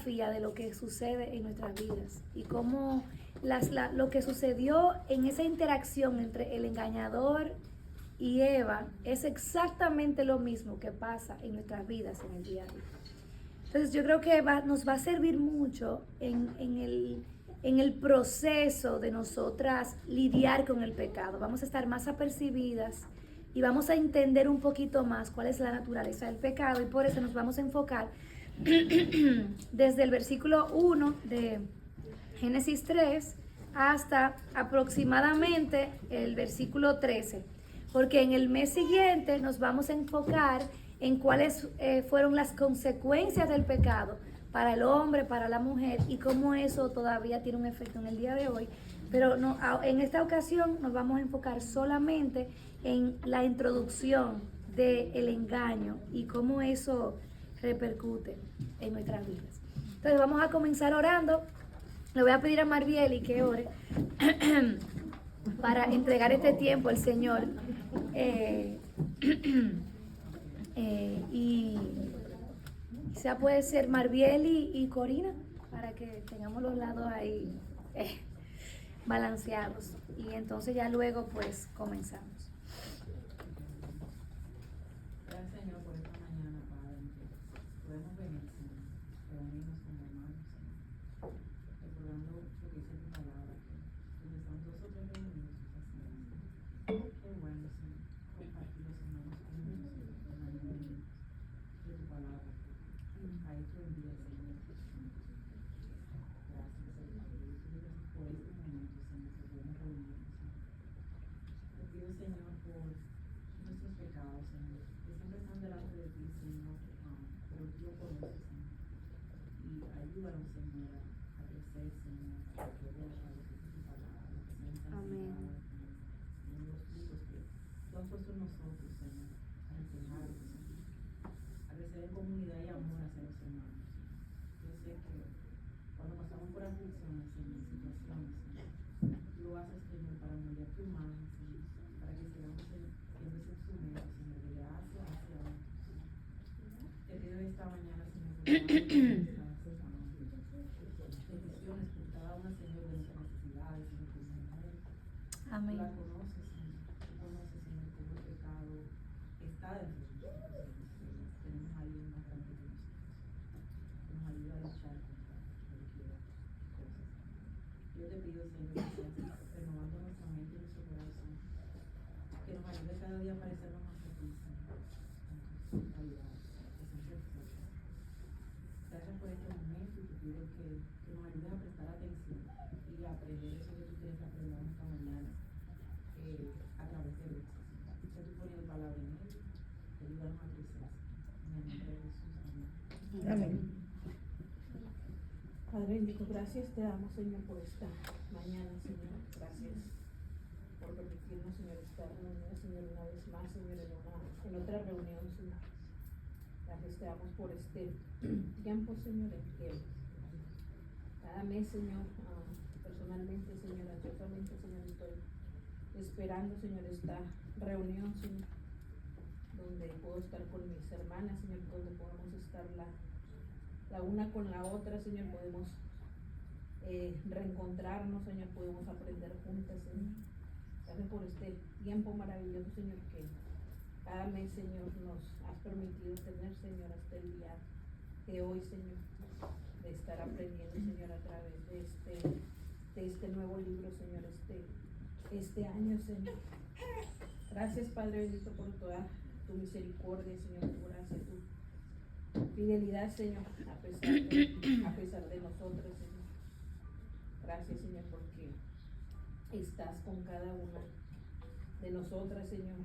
fotografía de lo que sucede en nuestras vidas y cómo lo que sucedió en esa interacción entre el engañador y Eva es exactamente lo mismo que pasa en nuestras vidas en el día a día. Entonces yo creo que nos va a servir mucho en el proceso de nosotras lidiar con el pecado. Vamos a estar más apercibidas y vamos a entender un poquito más cuál es la naturaleza del pecado, y por eso nos vamos a enfocar desde el versículo 1 de Génesis 3 hasta aproximadamente el versículo 13, porque en el mes siguiente nos vamos a enfocar en cuáles fueron las consecuencias del pecado para el hombre, para la mujer, y cómo eso todavía tiene un efecto en el día de hoy. Pero no, en esta ocasión nos vamos a enfocar solamente en la introducción del engaño y cómo eso repercute en nuestras vidas. Entonces vamos a comenzar orando. Le voy a pedir a Marbieli que ore para entregar este tiempo al Señor. Y quizá puede ser Marbieli y Corina, para que tengamos los lados ahí balanceados. Y entonces ya luego pues comenzamos. Gracias, Señor, por esta mañana, Padre, en que podemos venir, Señor, reunirnos con hermanos, Señor, recordando lo que dice tu palabra, que donde están dos o tres reunidos, qué bueno, Señor, compartir los hermanos con nosotros, en la luz de tu palabra, ahí tú envías, Señor. Gracias, Señor, gracias por este momento, Señor, que podemos reunirnos, Señor. Te pido, Señor, por nuestros pecados, Señor, que siempre están delante de ti, Señor, pero tú lo conoces, Señor, y ayúdanos, Señor, a crecer, Señor, a poder agradecer tu palabra, que sea en santidad, en los frutos que tú has puesto en nosotros, Señor, a reflejarlos, Señor, a crecer en comunidad y amor hacia los hermanos. Yo sé que cuando pasamos por aflicciones, Señor, situaciones, Señor, tú lo haces, Señor, para moldear tu imagen, Señor, para que sigamos siendo ese instrumento, Señor, de gracia hacia otros. Te pido esta mañana, Señor, por cada una de nuestras peticiones, por cada una, Señor, de nuestras necesidades, Señor, por Señor. Amén. Tú la conoces, Señor. Tú conoces, Señor, cómo el pecado está dentro de nosotros, Señor. Tenemos ahí más grande que nosotros. Nos ayuda a luchar contra cualquier cosa. Yo te pido, Señor, que seas renovando nuestra mente y nuestro corazón, que nos ayude cada día a parecernos más a ti, Señor, con tus cualidades, que siempre fuertes. Gracias por este momento y te pido que nos ayudes a prestar atención y a aprender eso que tú quieres que aprendamos esta mañana a través de Lucha. Sé tú poniendo palabra en ello, te ayúdanos a crecer. En el nombre de Jesús, amén. Amén. Padre bendito, gracias te damos, Señor, por esta mañana, Señor. Gracias por permitirnos, Señor, estar reunidos, Señor, una vez más, Señor, en otra reunión, Señor. Gracias te damos por este tiempo, Señor, en que cada mes, Señor, personalmente, Señor, ansiosamente, Señor, estoy esperando, Señor, esta reunión, Señor, donde puedo estar con mis hermanas, Señor, donde podamos estar la una con la otra, Señor, podemos reencontrarnos, Señor, podemos aprender juntas, Señor. Gracias por este tiempo maravilloso, Señor, que cada mes, Señor, nos has permitido tener, Señor, hasta el día de hoy, Señor, de estar aprendiendo, Señor, a través de este nuevo libro, Señor, este año, Señor. Gracias, Padre bendito, por toda tu misericordia, Señor, tu gracia, tu fidelidad, Señor, a pesar de nosotros, Señor. Gracias, Señor, porque estás con cada una de nosotras, Señor,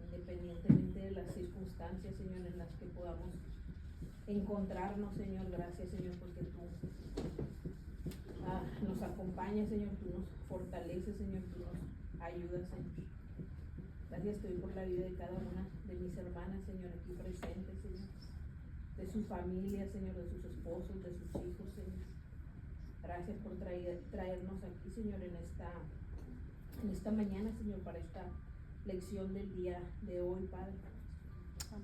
independientemente de las circunstancias, Señor, en las que podamos encontrarnos, Señor. Gracias, Señor, porque tú nos acompañas, Señor, tú nos fortaleces, Señor, tú nos ayudas, Señor. Gracias te doy por la vida de cada una de mis hermanas, Señor, aquí presentes, Señor, de sus familias, Señor, de sus esposos, de sus hijos, Señor. Gracias por traernos aquí, Señor, en esta mañana, Señor, para esta lección del día de hoy, Padre.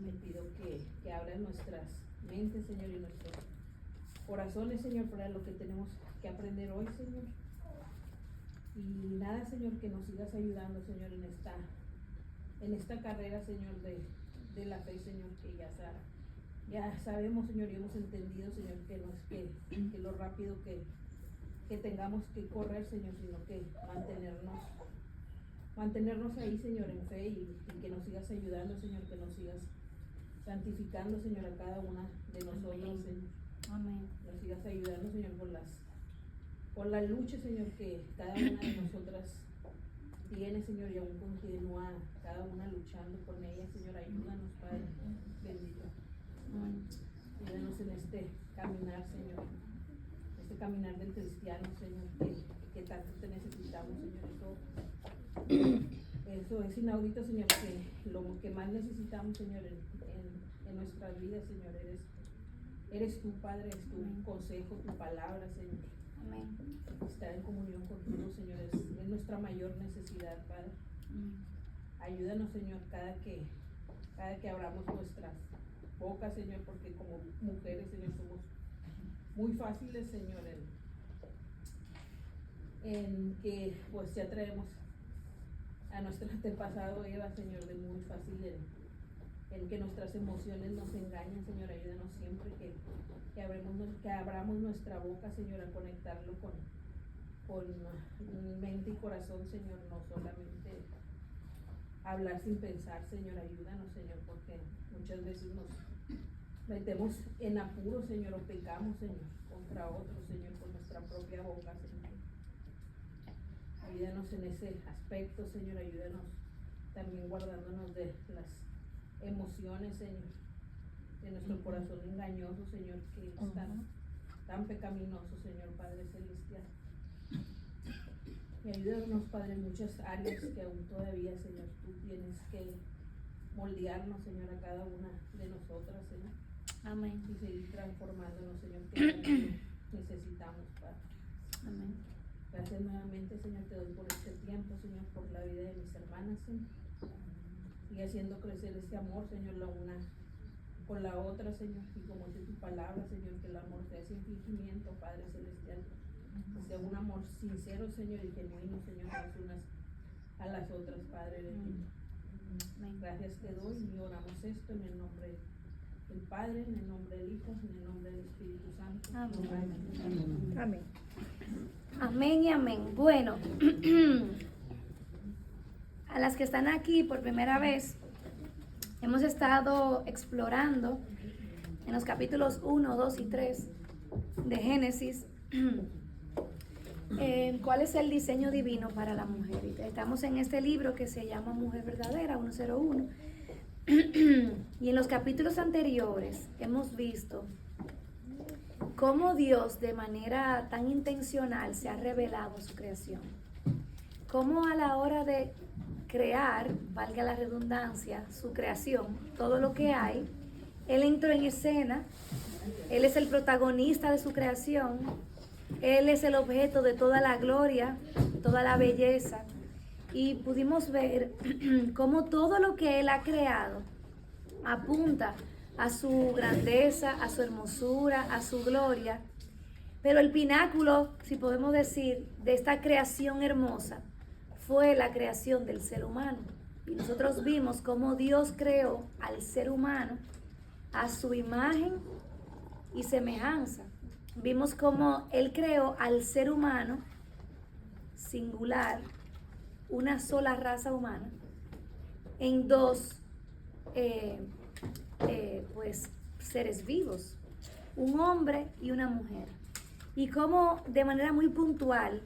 Me pido que abras nuestras mentes, Señor, y nuestros corazones, Señor, para lo que tenemos que aprender hoy, Señor. Y nada, Señor, que nos sigas ayudando, Señor, en esta carrera, Señor, de la fe, Señor, que ya sabemos, Señor, y hemos entendido, Señor, que no es que lo rápido que tengamos que correr, Señor, sino que mantenernos ahí, Señor, en fe, y que nos sigas ayudando, Señor, que nos sigas santificando, Señor, a cada una de nosotros, Señor. Amén. Nos sigas ayudando, Señor, por la lucha, Señor, que cada una de nosotras tiene, Señor, y aún continúa cada una luchando con ella, Señor. Ayúdanos, Padre bendito. Ayúdanos en este caminar, Señor, este caminar del cristiano, Señor, que tanto te necesitamos, Señor. Eso es inaudito, Señor, que lo que más necesitamos, Señor, en nuestras vidas, Señor, eres tú, Padre, es tu consejo, tu palabra, Señor. Amén. Estar en comunión contigo, Señor, es nuestra mayor necesidad, Padre. Ayúdanos, Señor, cada que abramos nuestras bocas, Señor, porque como mujeres, Señor, somos muy fáciles, Señor, en que pues ya traemos a nuestro antepasado Eva, Señor, de muy fácil en que nuestras emociones nos engañan, Señor. Ayúdanos siempre que abramos nuestra boca, Señor, a conectarlo con mente y corazón, Señor, no solamente hablar sin pensar, Señor. Ayúdanos, Señor, porque muchas veces nos metemos en apuro, Señor, o pecamos, Señor, contra otros, Señor, con nuestra propia boca, Señor. Ayúdanos en ese aspecto, Señor. Ayúdanos también guardándonos de las emociones, Señor, de nuestro corazón engañoso, Señor, que es tan pecaminoso, Señor, Padre Celestial. Y ayúdanos, Padre, en muchas áreas que aún todavía, Señor, tú tienes que moldearnos, Señor, a cada una de nosotras, Señor. Amén. Y seguir transformándonos, Señor, que necesitamos, Padre. Amén. Gracias nuevamente, Señor, te doy por este tiempo, Señor, por la vida de mis hermanas, Señor. Y haciendo crecer este amor, Señor, la una con la otra, Señor. Y como dice tu palabra, Señor, que el amor sea sin fingimiento, Padre Celestial. Que sea un amor sincero, Señor, y genuino, Señor, las unas a las otras, Padre bendito. Gracias te doy y oramos esto en el nombre del Padre, en el nombre del Hijo, en el nombre del Espíritu Santo. Amén. Amén. Amén y amén. Bueno, a las que están aquí por primera vez, hemos estado explorando en los capítulos 1, 2 y 3 de Génesis cuál es el diseño divino para la mujer. Y estamos en este libro que se llama Mujer Verdadera 101. Y en los capítulos anteriores hemos visto cómo Dios de manera tan intencional se ha revelado su creación. Cómo a la hora de crear, valga la redundancia, su creación, todo lo que hay, Él entró en escena, Él es el protagonista de su creación, Él es el objeto de toda la gloria, toda la belleza. Y pudimos ver cómo todo lo que Él ha creado apunta a su grandeza, a su hermosura, a su gloria. Pero el pináculo, si podemos decir, de esta creación hermosa fue la creación del ser humano. Y nosotros vimos cómo Dios creó al ser humano a su imagen y semejanza. Vimos cómo Él creó al ser humano singular, una sola raza humana, en dos pues seres vivos, un hombre y una mujer. Y cómo de manera muy puntual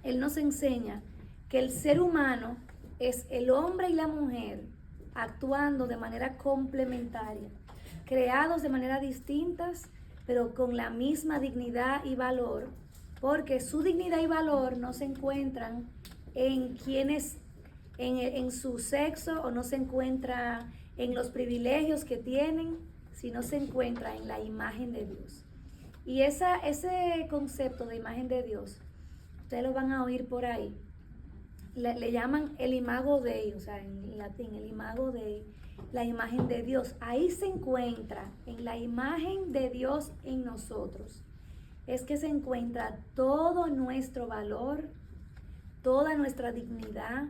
Él nos enseña que el ser humano es el hombre y la mujer actuando de manera complementaria, creados de manera distintas, pero con la misma dignidad y valor, porque su dignidad y valor no se encuentran en quienes, en su sexo, o no se encuentra en los privilegios que tienen, sino se encuentra en la imagen de Dios. Y ese concepto de imagen de Dios, ustedes lo van a oír por ahí, le llaman el imago Dei, o sea, en latín, el imago Dei, la imagen de Dios. Ahí se encuentra, en la imagen de Dios en nosotros, es que se encuentra todo nuestro valor, toda nuestra dignidad.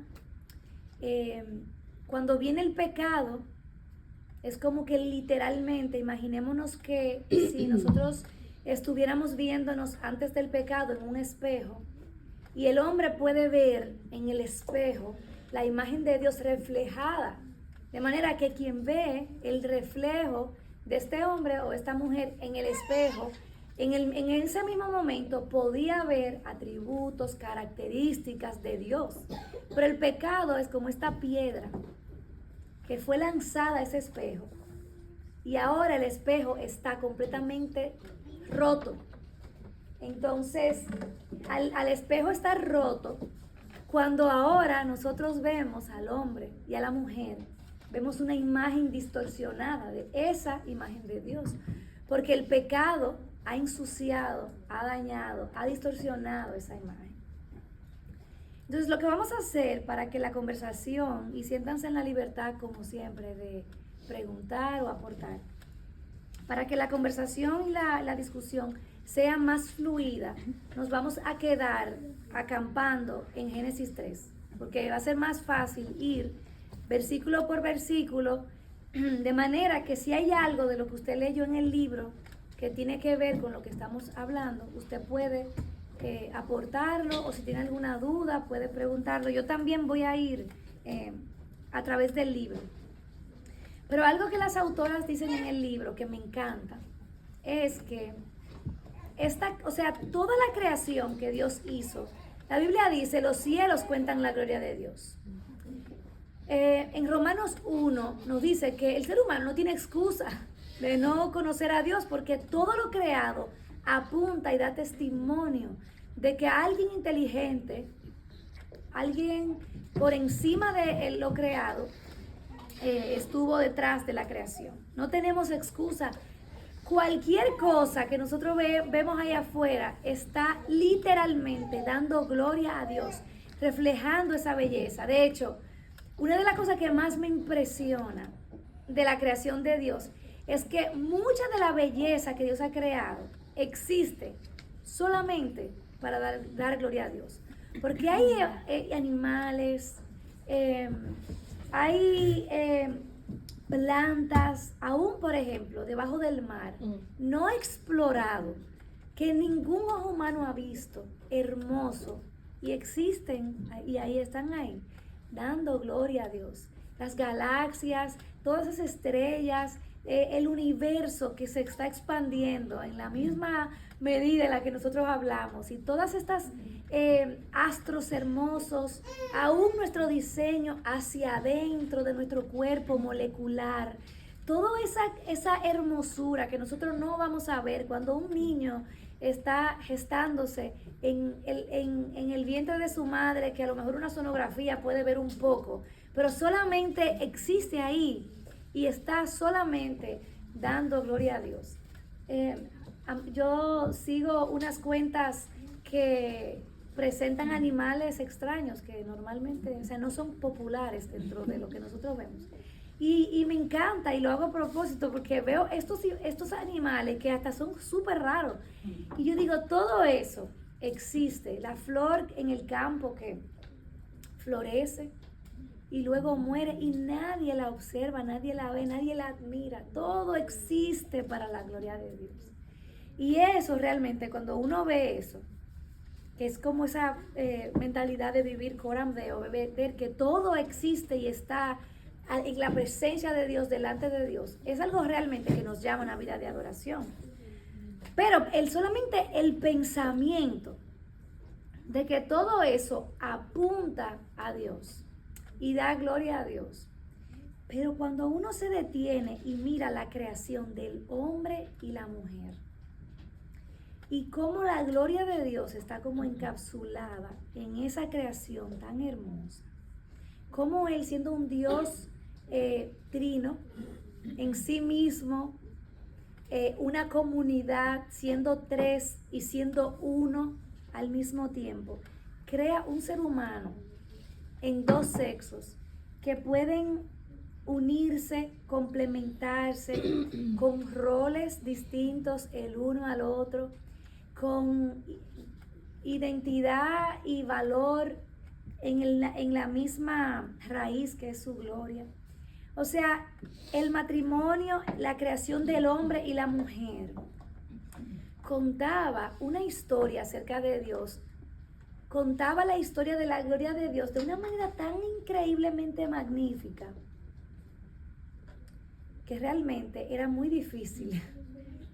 Cuando viene el pecado, es como que literalmente, imaginémonos que si nosotros estuviéramos viéndonos antes del pecado en un espejo, y el hombre puede ver en el espejo la imagen de Dios reflejada, de manera que quien ve el reflejo de este hombre o esta mujer en el espejo, en ese mismo momento podía ver atributos, características de Dios. Pero el pecado es como esta piedra que fue lanzada a ese espejo, y ahora el espejo está completamente roto. Entonces, al espejo estar roto, cuando ahora nosotros vemos al hombre y a la mujer, vemos una imagen distorsionada de esa imagen de Dios, porque el pecado ha ensuciado, ha dañado, ha distorsionado esa imagen. Entonces, lo que vamos a hacer para que la conversación, y siéntanse en la libertad como siempre de preguntar o aportar, para que la conversación y la discusión sea más fluida, nos vamos a quedar acampando en Génesis 3, porque va a ser más fácil ir versículo por versículo, de manera que si hay algo de lo que usted leyó en el libro que tiene que ver con lo que estamos hablando, usted puede aportarlo, o si tiene alguna duda puede preguntarlo. Yo también voy a ir a través del libro. Pero algo que las autoras dicen en el libro que me encanta es que toda la creación que Dios hizo, la Biblia dice, los cielos cuentan la gloria de Dios. En Romanos 1 nos dice que el ser humano no tiene excusa de no conocer a Dios, porque todo lo creado apunta y da testimonio de que alguien inteligente, alguien por encima de lo creado, estuvo detrás de la creación. No tenemos excusa. Cualquier cosa que nosotros vemos allá afuera está literalmente dando gloria a Dios, reflejando esa belleza. De hecho, una de las cosas que más me impresiona de la creación de Dios es que mucha de la belleza que Dios ha creado existe solamente para dar gloria a Dios. Porque hay animales, hay plantas, aún por ejemplo, debajo del mar, no explorado, que ningún ojo humano ha visto, hermoso, y existen, y ahí están ahí, dando gloria a Dios. Las galaxias, todas esas estrellas, el universo que se está expandiendo en la misma medida en la que nosotros hablamos, y todas estas astros hermosos, aún nuestro diseño hacia adentro de nuestro cuerpo molecular, toda esa hermosura que nosotros no vamos a ver cuando un niño está gestándose en el vientre de su madre, que a lo mejor una sonografía puede ver un poco, pero solamente existe ahí y está solamente dando gloria a Dios. Yo sigo unas cuentas que presentan animales extraños que normalmente, no son populares dentro de lo que nosotros vemos. Y me encanta, y lo hago a propósito, porque veo estos animales que hasta son súper raros. Y yo digo, todo eso existe. La flor en el campo que florece y luego muere, y nadie la observa, nadie la ve, nadie la admira. Todo existe para la gloria de Dios. Y eso realmente, cuando uno ve eso, que es como esa mentalidad de vivir coram deo, ver que todo existe y está en la presencia de Dios, delante de Dios, es algo realmente que nos llama a una vida de adoración. Pero solamente el pensamiento de que todo eso apunta a Dios y da gloria a Dios. Pero cuando uno se detiene y mira la creación del hombre y la mujer, y cómo la gloria de Dios está como encapsulada en esa creación tan hermosa, cómo Él, siendo un Dios trino en sí mismo, una comunidad, siendo tres y siendo uno al mismo tiempo, crea un ser humano en dos sexos que pueden unirse, complementarse con roles distintos el uno al otro, con identidad y valor en la misma raíz que es su gloria. O sea, el matrimonio, la creación del hombre y la mujer, contaba una historia acerca de Dios, contaba la historia de la gloria de Dios de una manera tan increíblemente magnífica que realmente era muy difícil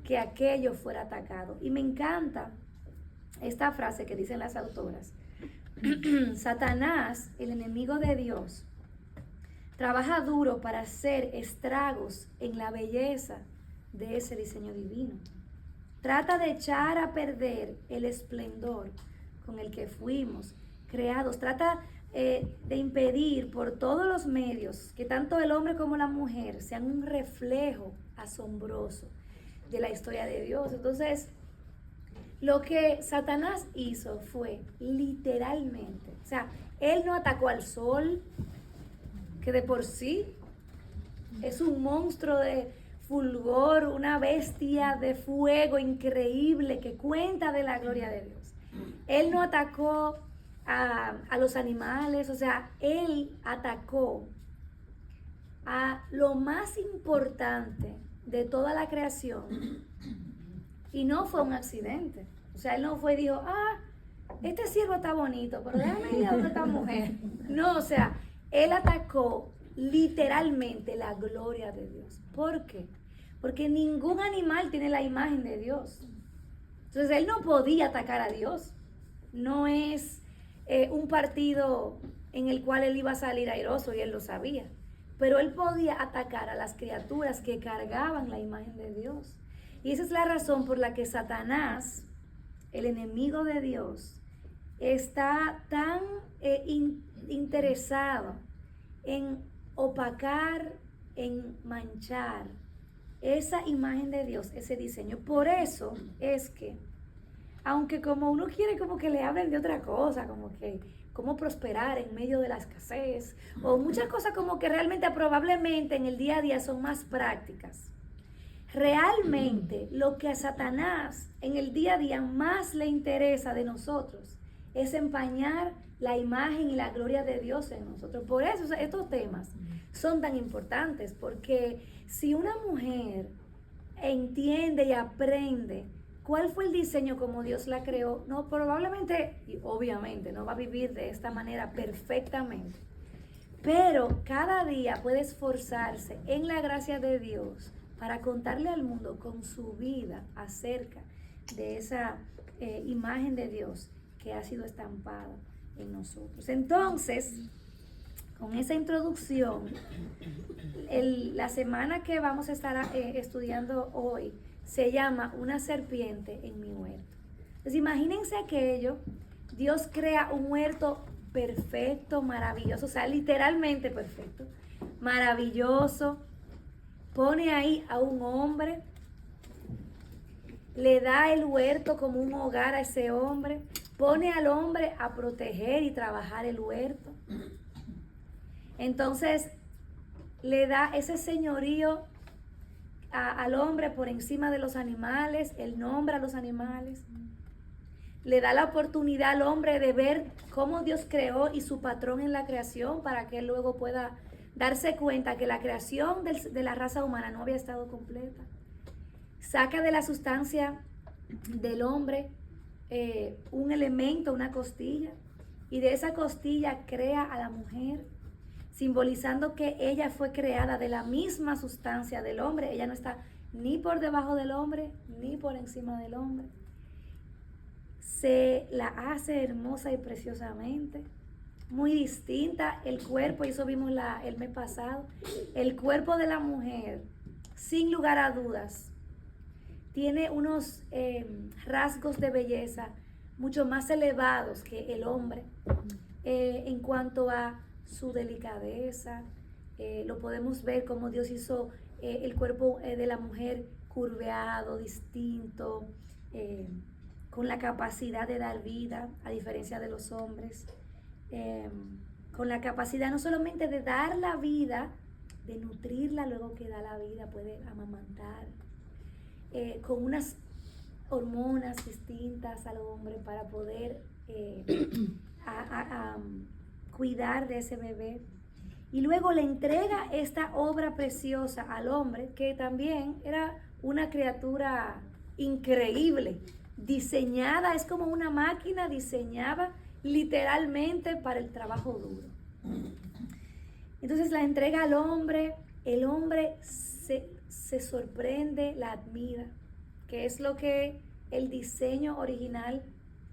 que aquello fuera atacado. Y me encanta esta frase que dicen las autoras. Satanás, el enemigo de Dios, trabaja duro para hacer estragos en la belleza de ese diseño divino. Trata de echar a perder el esplendor con el que fuimos creados. Trata de impedir por todos los medios que tanto el hombre como la mujer sean un reflejo asombroso de la historia de Dios. Entonces, lo que Satanás hizo fue literalmente, o sea, él no atacó al sol, que de por sí es un monstruo de fulgor, una bestia de fuego increíble que cuenta de la gloria de Dios. Él no atacó a los animales, o sea, él atacó a lo más importante de toda la creación y no fue un accidente. O sea, él no fue y dijo, este ciervo está bonito, pero déjame ir a donde esta mujer. No, o sea, él atacó literalmente la gloria de Dios. ¿Por qué? Porque ningún animal tiene la imagen de Dios. Entonces él no podía atacar a Dios. No es un partido en el cual él iba a salir airoso y él lo sabía. Pero él podía atacar a las criaturas que cargaban la imagen de Dios. Y esa es la razón por la que Satanás, el enemigo de Dios, está tan interesado en opacar, en manchar esa imagen de Dios, ese diseño. Por eso es que, aunque como uno quiere como que le hablen de otra cosa, como que cómo prosperar en medio de la escasez, o muchas cosas como que realmente probablemente en el día a día son más prácticas. Realmente lo que a Satanás en el día a día más le interesa de nosotros es empañar la imagen y la gloria de Dios en nosotros. Por eso, o sea, estos temas son tan importantes, porque si una mujer entiende y aprende cuál fue el diseño como Dios la creó, no, probablemente y obviamente no va a vivir de esta manera perfectamente, pero cada día puede esforzarse en la gracia de Dios para contarle al mundo con su vida acerca de esa imagen de Dios que ha sido estampada en nosotros. Entonces, con esa introducción, la semana que vamos a estar estudiando hoy se llama Una serpiente en mi huerto. Entonces, imagínense aquello, Dios crea un huerto perfecto, maravilloso, o sea, literalmente perfecto, maravilloso, pone ahí a un hombre, le da el huerto como un hogar a ese hombre, pone al hombre a proteger y trabajar el huerto. Entonces, le da ese señorío al hombre por encima de los animales, él nombra a los animales, le da la oportunidad al hombre de ver cómo Dios creó y su patrón en la creación para que él luego pueda darse cuenta que la creación de la raza humana no había estado completa. Saca de la sustancia del hombre un elemento, una costilla, y de esa costilla crea a la mujer, simbolizando que ella fue creada de la misma sustancia del hombre. Ella no está ni por debajo del hombre, ni por encima del hombre. Se la hace hermosa y preciosamente, muy distinta el cuerpo, y eso vimos el mes pasado. El cuerpo de la mujer, sin lugar a dudas, tiene unos rasgos de belleza mucho más elevados que el hombre en cuanto a su delicadeza. Lo podemos ver como Dios hizo el cuerpo de la mujer curveado, distinto, con la capacidad de dar vida, a diferencia de los hombres, con la capacidad no solamente de dar la vida, de nutrirla luego que da la vida, puede amamantar, con unas hormonas distintas al hombre para poder cuidar de ese bebé. Y luego le entrega esta obra preciosa al hombre, que también era una criatura increíble, diseñada, es como una máquina diseñada literalmente para el trabajo duro. Entonces la entrega al hombre, el hombre se sorprende, la admira, que es lo que el diseño original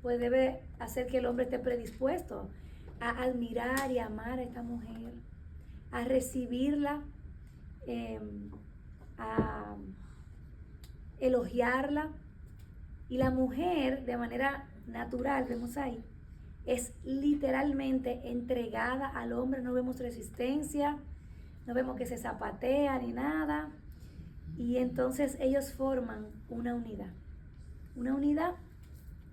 pues debe hacer que el hombre esté predispuesto a admirar y amar a esta mujer, a recibirla, a elogiarla. Y la mujer, de manera natural, vemos ahí, es literalmente entregada al hombre. No vemos resistencia, no vemos que se zapatea ni nada. Y entonces ellos forman una unidad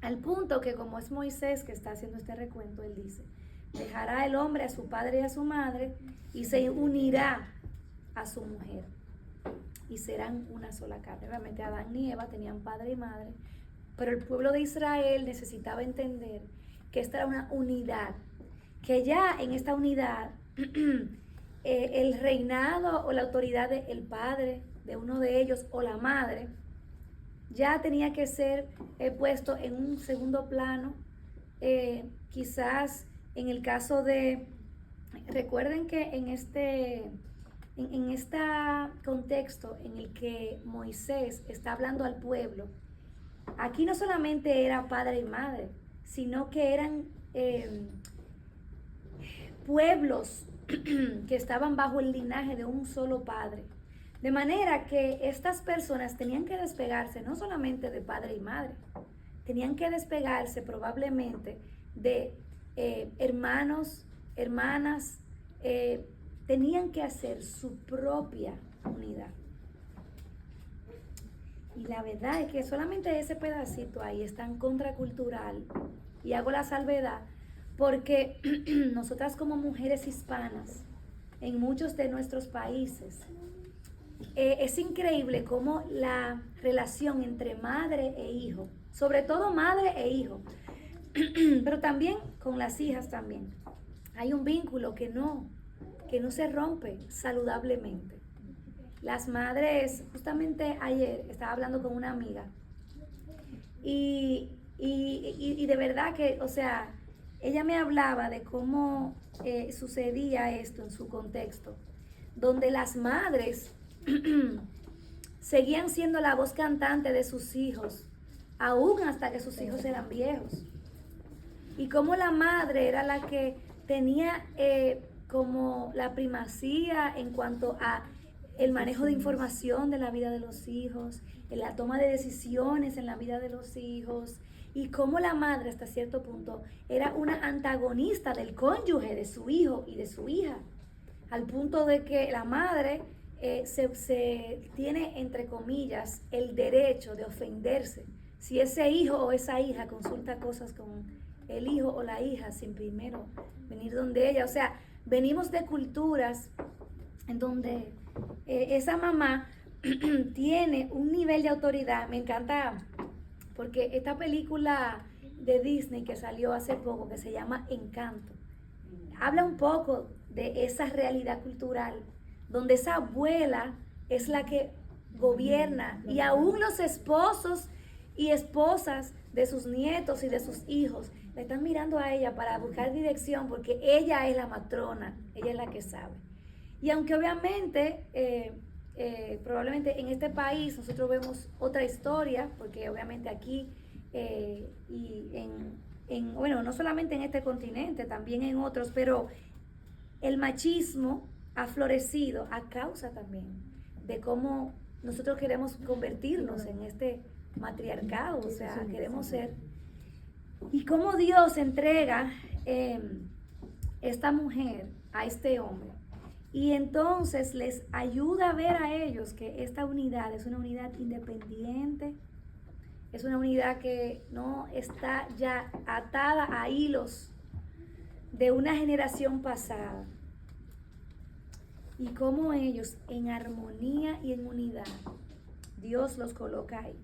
al punto que, como es Moisés que está haciendo este recuento, él dice: dejará el hombre a su padre y a su madre y se unirá a su mujer y serán una sola carne. Realmente Adán y Eva tenían padre y madre, pero el pueblo de Israel necesitaba entender que esta era una unidad, que ya en esta unidad el reinado o la autoridad del padre de uno de ellos o la madre ya tenía que ser puesto en un segundo plano. Quizás en el caso de, recuerden que en este contexto en el que Moisés está hablando al pueblo, aquí no solamente era padre y madre, sino que eran pueblos que estaban bajo el linaje de un solo padre. De manera que estas personas tenían que despegarse no solamente de padre y madre, tenían que despegarse probablemente de hermanos, hermanas, tenían que hacer su propia unidad. Y la verdad es que solamente ese pedacito ahí es tan contracultural, y hago la salvedad porque nosotras como mujeres hispanas en muchos de nuestros países, es increíble cómo la relación entre madre e hijo, sobre todo madre e hijo, pero también con las hijas también, hay un vínculo que no se rompe saludablemente. Las madres, justamente ayer estaba hablando con una amiga y de verdad que, o sea, ella me hablaba de cómo sucedía esto en su contexto, donde las madres seguían siendo la voz cantante de sus hijos, aún hasta que sus hijos eran viejos. Y cómo la madre era la que tenía como la primacía en cuanto a el manejo de información de la vida de los hijos, en la toma de decisiones en la vida de los hijos, y cómo la madre hasta cierto punto era una antagonista del cónyuge, de su hijo y de su hija, al punto de que la madre se tiene, entre comillas, el derecho de ofenderse si ese hijo o esa hija consulta cosas con el hijo o la hija sin primero venir donde ella. O sea, venimos de culturas en donde esa mamá tiene un nivel de autoridad. Me encanta porque esta película de Disney que salió hace poco, que se llama Encanto, habla un poco de esa realidad cultural, donde esa abuela es la que gobierna, y aún los esposos y esposas de sus nietos y de sus hijos le están mirando a ella para buscar dirección, porque ella es la matrona, ella es la que sabe. Y aunque obviamente probablemente en este país nosotros vemos otra historia, porque obviamente aquí y bueno, no solamente en este continente, también en otros, pero el machismo ha florecido a causa también de cómo nosotros queremos convertirnos en este matriarcado, o sea, queremos ser, y cómo Dios entrega esta mujer a este hombre, y entonces les ayuda a ver a ellos que esta unidad es una unidad independiente, es una unidad que no está ya atada a hilos de una generación pasada. y cómo ellos en armonía y en unidad, Dios los coloca ahí.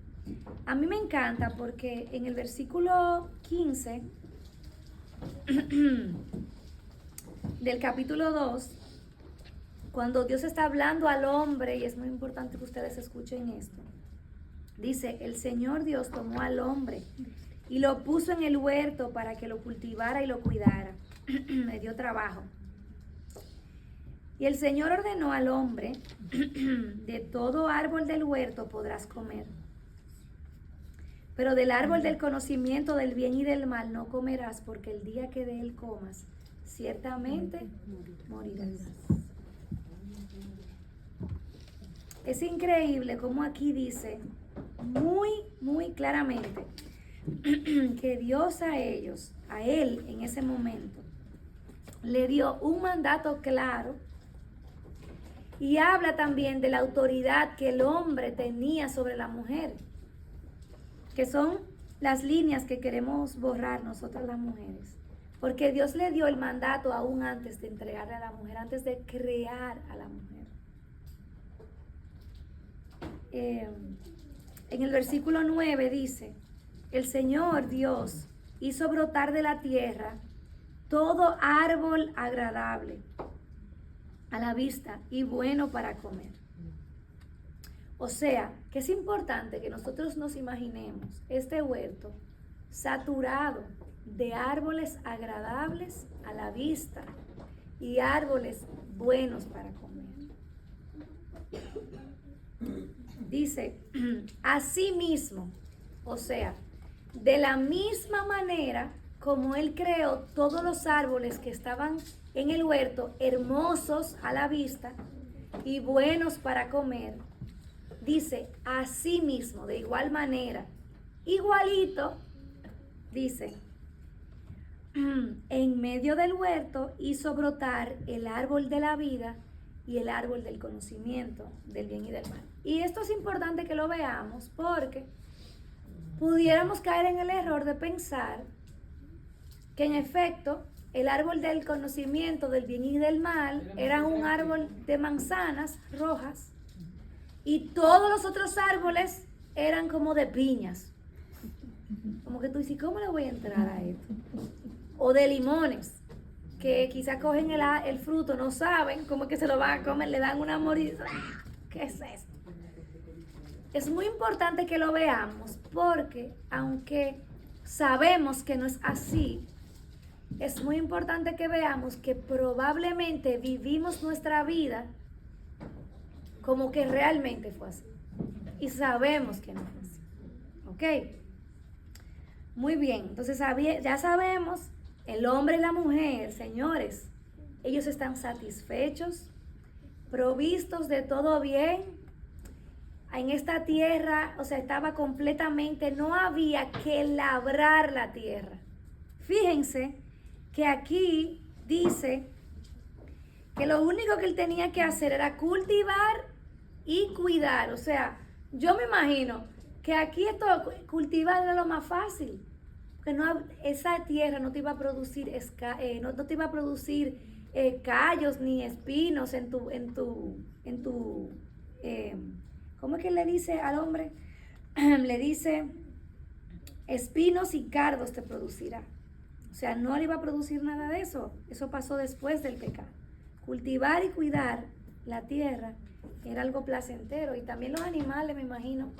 A mí me encanta porque en el versículo 15 del capítulo 2, cuando Dios está hablando al hombre, y es muy importante que ustedes escuchen esto, dice, el Señor Dios tomó al hombre y lo puso en el huerto para que lo cultivara y lo cuidara. Me dio trabajo. Y el Señor ordenó al hombre, de todo árbol del huerto podrás comer, pero del árbol del conocimiento del bien y del mal no comerás, porque el día que de él comas, ciertamente morirás. Es increíble como aquí dice muy, muy claramente que Dios a ellos, a él en ese momento, le dio un mandato claro y habla también de la autoridad que el hombre tenía sobre la mujer, que son las líneas que queremos borrar nosotras las mujeres. Porque Dios le dio el mandato aún antes de entregarle a la mujer, antes de crear a la mujer. En el versículo 9 dice, el Señor Dios hizo brotar de la tierra todo árbol agradable a la vista y bueno para comer. O sea, que es importante que nosotros nos imaginemos este huerto saturado de árboles agradables a la vista y árboles buenos para comer. Dice, así mismo, o sea, de la misma manera como Él creó todos los árboles que estaban en el huerto, hermosos a la vista y buenos para comer, dice, así mismo, de igual manera, igualito, dice, en medio del huerto hizo brotar el árbol de la vida y el árbol del conocimiento del bien y del mal. Y esto es importante que lo veamos porque pudiéramos caer en el error de pensar que en efecto el árbol del conocimiento del bien y del mal era un árbol de manzanas rojas y todos los otros árboles eran como de piñas. Como que tú dices, ¿cómo le voy a entrar a esto? O de limones, que quizás cogen el fruto, no saben cómo es que se lo van a comer, le dan una mordida. ¿Qué es esto? Es muy importante que lo veamos porque aunque sabemos que no es así, es muy importante que veamos que probablemente vivimos nuestra vida como que realmente fue así. Y sabemos que no fue así. ¿Ok? Muy bien, entonces ya sabemos, el hombre y la mujer, señores, ellos están satisfechos, provistos de todo bien. En esta tierra, o sea, estaba completamente, no había que labrar la tierra. Fíjense que aquí dice que lo único que él tenía que hacer era cultivar y cuidar. O sea, yo me imagino que aquí esto, cultivar era lo más fácil. Porque esa tierra no te iba a producir, no te iba a producir callos ni espinos en tu ¿cómo es que le dice al hombre? Le dice, espinos y cardos te producirá. O sea, no le iba a producir nada de eso. Eso pasó después del pecado. Cultivar y cuidar la tierra era algo placentero. Y también los animales, me imagino.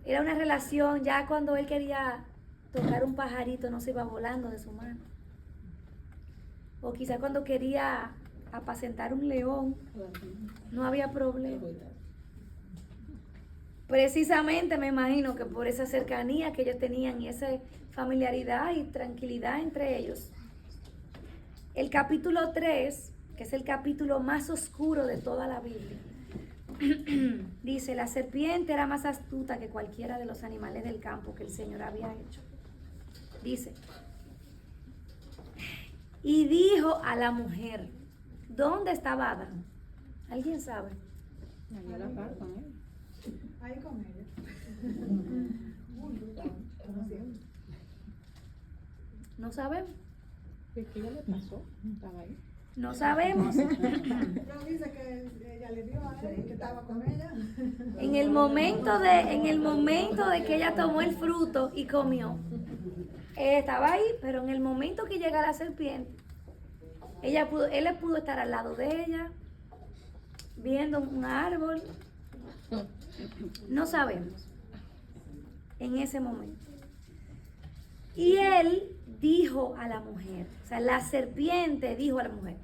Era una relación, ya cuando él quería tocar un pajarito, no se iba volando de su mano. O quizá cuando quería apacentar un león, no había problema. Precisamente me imagino que por esa cercanía que ellos tenían y esa familiaridad y tranquilidad entre ellos. El capítulo 3, que es el capítulo más oscuro de toda la Biblia, dice, la serpiente era más astuta que cualquiera de los animales del campo que el Señor había hecho. Dice, y dijo a la mujer, ¿dónde estaba Adán? ¿Alguien sabe? Allá la par con él. Ahí con ella. ¿No sabemos? ¿Qué le pasó? Estaba ahí. No sabemos. Ella dice que ella le dio a él, que estaba con ella. En el momento de que ella tomó el fruto y comió, estaba ahí, pero en el momento que llega la serpiente, él le pudo estar al lado de ella, viendo un árbol. No sabemos. En ese momento. Y él dijo a la mujer, o sea, la serpiente dijo a la mujer.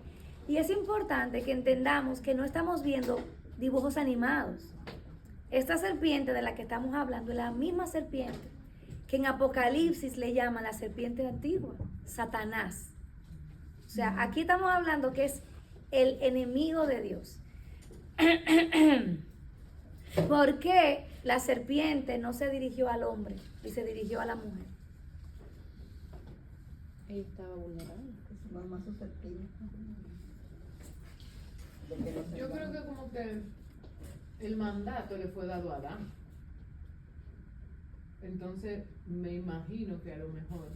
Y es importante que entendamos que no estamos viendo dibujos animados. Esta serpiente de la que estamos hablando es la misma serpiente que en Apocalipsis le llaman la serpiente antigua, Satanás. O sea, aquí estamos hablando que es el enemigo de Dios. ¿Por qué la serpiente no se dirigió al hombre y se dirigió a la mujer? Ella estaba vulnerable. Es más susceptible. Yo creo que como que el mandato le fue dado a Adán. Entonces me imagino que a lo mejor,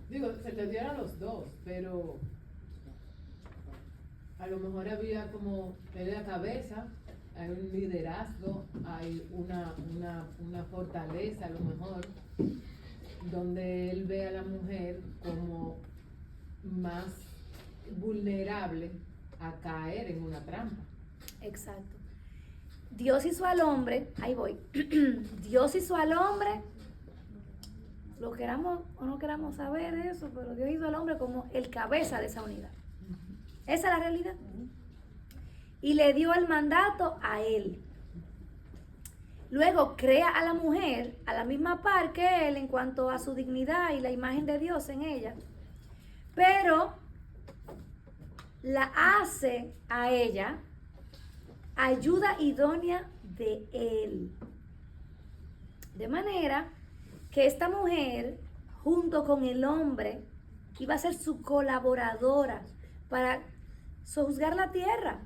digo, se le dieron a los dos, pero a lo mejor había como, él la cabeza, hay un liderazgo, hay una fortaleza a lo mejor, donde él ve a la mujer como más vulnerable a caer en una trampa. Exacto. Dios hizo al hombre, ahí voy. Dios hizo al hombre, lo queramos o no queramos saber eso, pero Dios hizo al hombre como el cabeza de esa unidad. Esa es la realidad. Y le dio el mandato a él. Luego crea a la mujer a la misma par que él en cuanto a su dignidad y la imagen de Dios en ella. Pero la hace a ella ayuda idónea de él. De manera que esta mujer, junto con el hombre, iba a ser su colaboradora para sojuzgar la tierra.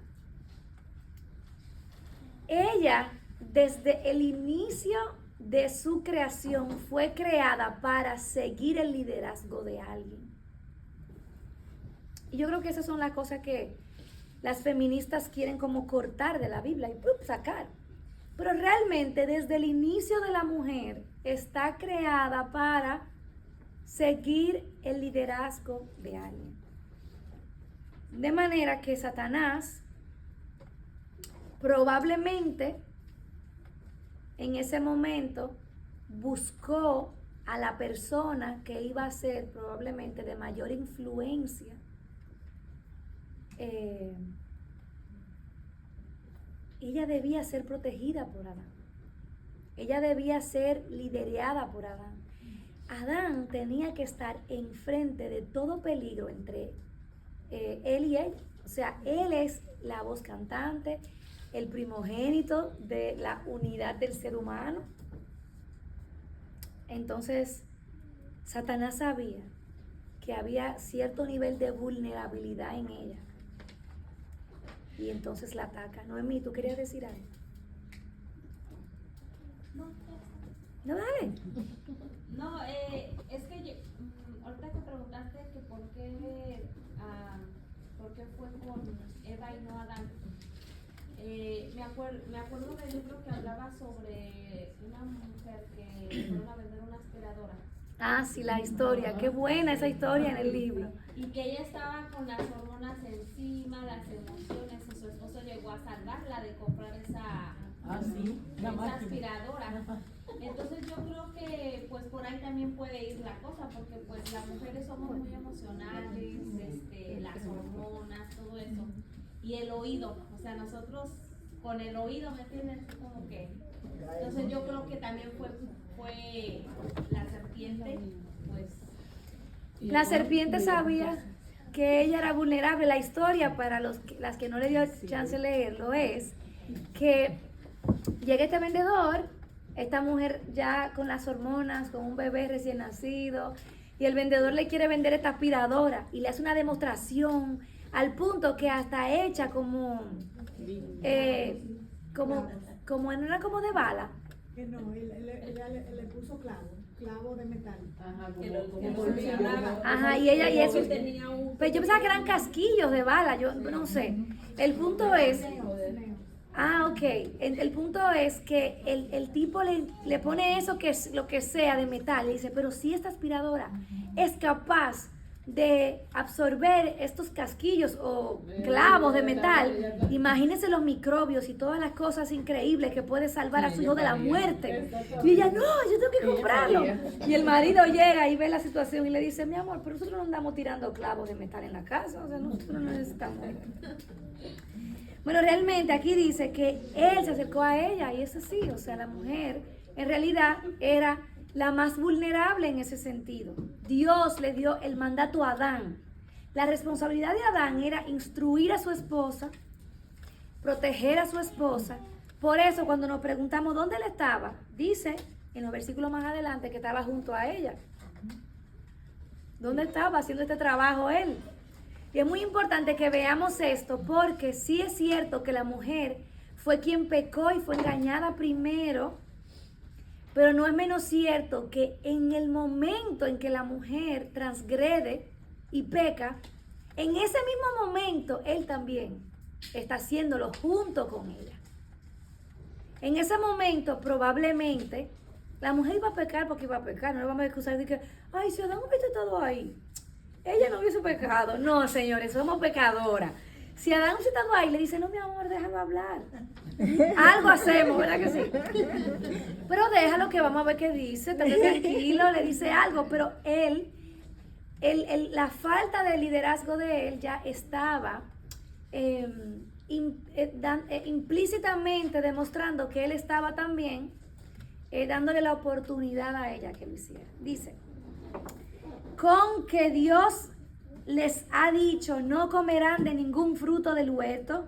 Ella, desde el inicio de su creación, fue creada para seguir el liderazgo de alguien. Y yo creo que esas son las cosas que las feministas quieren como cortar de la Biblia y sacar. Pero realmente desde el inicio de la mujer está creada para seguir el liderazgo de alguien. De manera que Satanás probablemente en ese momento buscó a la persona que iba a ser probablemente de mayor influencia. Ella debía ser protegida por Adán. Ella debía ser liderada por Adán. Adán tenía que estar enfrente de todo peligro entre él y ella. O sea, él es la voz cantante, el primogénito de la unidad del ser humano. Entonces, Satanás sabía que había cierto nivel de vulnerabilidad en ella. Y entonces la ataca. Noemí, ¿tú querías decir algo? No, dale. No, es que ahorita que preguntaste que por qué fue con Eva y no Adán, me acuerdo del libro que hablaba sobre una mujer que fueron a vender una aspiradora. Ah, sí, la historia. Qué buena esa historia en el libro. Y que ella estaba con las hormonas encima, las emociones, y su esposo llegó a salvarla de comprar esa aspiradora. Entonces yo creo que pues por ahí también puede ir la cosa, porque pues las mujeres somos muy emocionales, las hormonas, todo eso. Y el oído, o sea, nosotros con el oído, ¿me entienden? Como que, entonces yo creo que también fue la serpiente, pues. La serpiente sabía que ella era vulnerable. La historia, para las que no le dio chance de leerlo, es que llega este vendedor, esta mujer ya con las hormonas, con un bebé recién nacido, y el vendedor le quiere vender esta aspiradora y le hace una demostración al punto que hasta hecha como no era como de bala. Que no, él le puso clavo. Clavo de metal. Ajá, Que como, lo- como que lo polvillo, funcionaba. ¿no? Ajá, y ella y Como eso. que tenía un- Pero yo pensaba que eran casquillos de bala, yo no sé. El punto es, ok, el punto es que el tipo le pone eso que es lo que sea de metal, y dice, pero si esta aspiradora es capaz de absorber estos casquillos o clavos de metal, imagínense los microbios y todas las cosas increíbles que puede salvar a su hijo de la muerte. Y ella, no, yo tengo que comprarlo. Y el marido llega y ve la situación y le dice, mi amor, pero nosotros no andamos tirando clavos de metal en la casa, o sea, nosotros no necesitamos. Bueno, realmente aquí dice que él se acercó a ella y es así, o sea, la mujer en realidad era la más vulnerable en ese sentido. Dios le dio el mandato a Adán. La responsabilidad de Adán era instruir a su esposa, proteger a su esposa. Por eso cuando nos preguntamos dónde él estaba, dice en los versículos más adelante que estaba junto a ella. ¿Dónde estaba haciendo este trabajo él? Y es muy importante que veamos esto porque sí es cierto que la mujer fue quien pecó y fue engañada primero, pero no es menos cierto que en el momento en que la mujer transgrede y peca, en ese mismo momento él también está haciéndolo junto con ella. En ese momento probablemente la mujer iba a pecar porque iba a pecar, no le vamos a excusar de que, ay, si Adán hubiese estado ahí, ella no hubiese pecado. No, señores, somos pecadoras. Si Adán hubiese estado ahí, le dice, no, mi amor, déjalo hablar. Algo hacemos, ¿verdad que sí? Pero déjalo que vamos a ver qué dice, estate tranquilo, le dice algo, pero la falta de liderazgo de él ya estaba implícitamente demostrando que él estaba también dándole la oportunidad a ella que lo hiciera. Dice, con que Dios les ha dicho, no comerán de ningún fruto del huerto.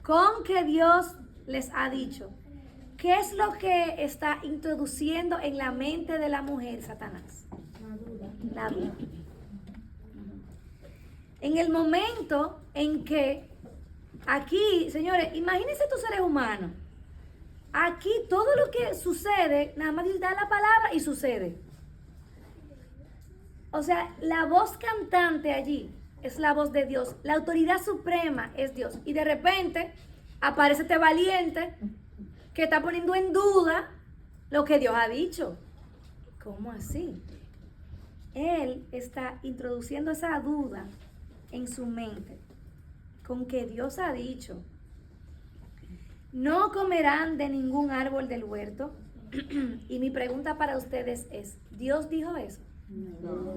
Con que Dios les ha dicho. ¿Qué es lo que está introduciendo en la mente de la mujer Satanás? La duda. En el momento en que aquí, señores, imagínense estos seres humanos. Aquí todo lo que sucede, nada más da la palabra y sucede. O sea, la voz cantante allí es la voz de Dios. La autoridad suprema es Dios. Y de repente aparece este valiente que está poniendo en duda lo que Dios ha dicho. ¿Cómo así? Él está introduciendo esa duda en su mente con que Dios ha dicho. No comerán de ningún árbol del huerto. Y mi pregunta para ustedes es, ¿Dios dijo eso? No.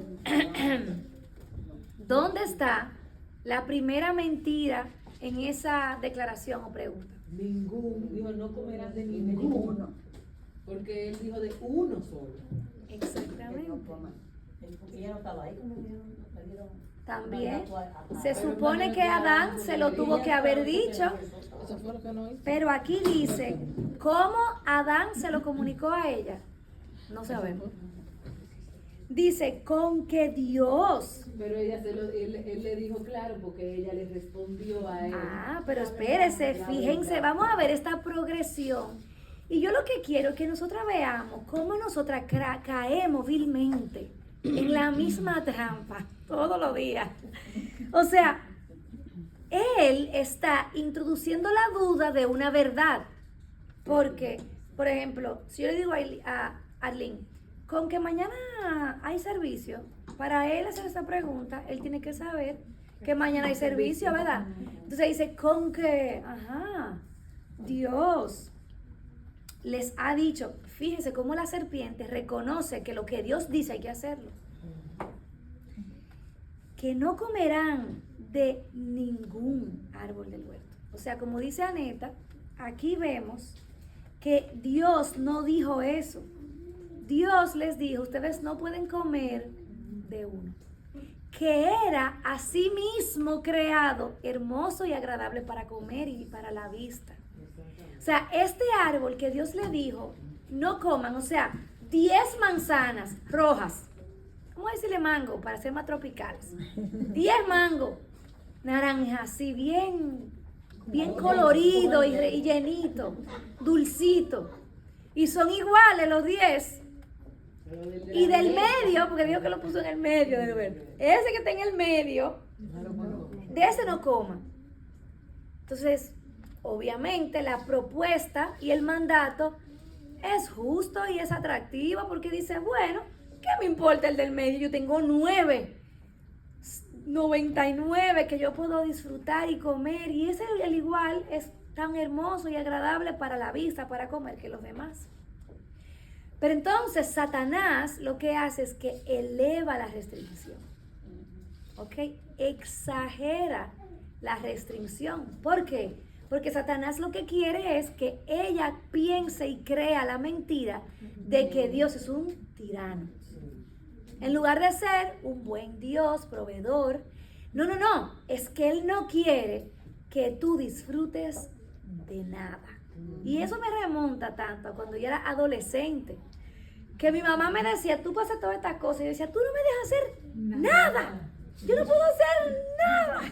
¿Dónde está la primera mentira en esa declaración o pregunta? Dijo, no comerás de ninguno. Porque él dijo de uno solo. Exactamente. Porque ella no estaba ahí, como le dieron También mandato a- se supone que Adán se lo tuvo que haber dicho, Eso fue lo que no hizo. pero aquí dice, ¿cómo Adán se lo comunicó a ella? No sabemos. Dice, con que Dios. Pero él le dijo claro porque ella le respondió a él. Ah, pero espérese, fíjense, vamos a ver esta progresión. Y yo lo que quiero es que nosotras veamos cómo nosotras caemos vilmente en la misma trampa todos los días. O sea, él está introduciendo la duda de una verdad. Porque, por ejemplo, si yo le digo a Arlene, con que mañana hay servicio, para él hacer esa pregunta, él tiene que saber que mañana hay servicio, ¿verdad? Entonces dice, con que, Dios les ha dicho, fíjense cómo la serpiente reconoce que lo que Dios dice hay que hacerlo. Que no comerán de ningún árbol del huerto. O sea, como dice Aneta, aquí vemos que Dios no dijo eso. Dios les dijo, ustedes no pueden comer de uno, que era a sí mismo creado, hermoso y agradable para comer y para la vista. O sea, este árbol que Dios le dijo, no coman, o sea, 10 manzanas rojas, vamos a decirle mango para ser más tropicales, 10 mangos, naranja, así bien colorido y llenito, dulcito. Y son iguales los 10. Pero del de Y la del derecha, medio, porque dijo que lo puso en el medio del huerto. Ese que está en el medio, no lo puedo comer. de ese no coma. Entonces, obviamente la propuesta y el mandato es justo y es atractivo porque dice, bueno, ¿qué me importa el del medio? Yo tengo 99 que yo puedo disfrutar y comer, y ese al igual es tan hermoso y agradable para la vista, para comer, que los demás. Pero entonces Satanás lo que hace es que eleva la restricción, ¿ok? Exagera la restricción. ¿Por qué? Porque Satanás lo que quiere es que ella piense y crea la mentira de que Dios es un tirano. En lugar de ser un buen Dios, proveedor. No. Es que Él no quiere que tú disfrutes de nada. Y eso me remonta tanto a cuando yo era adolescente. Que mi mamá me decía, tú puedes hacer todas estas cosas. Y yo decía, tú no me dejas hacer nada. Yo no puedo hacer nada.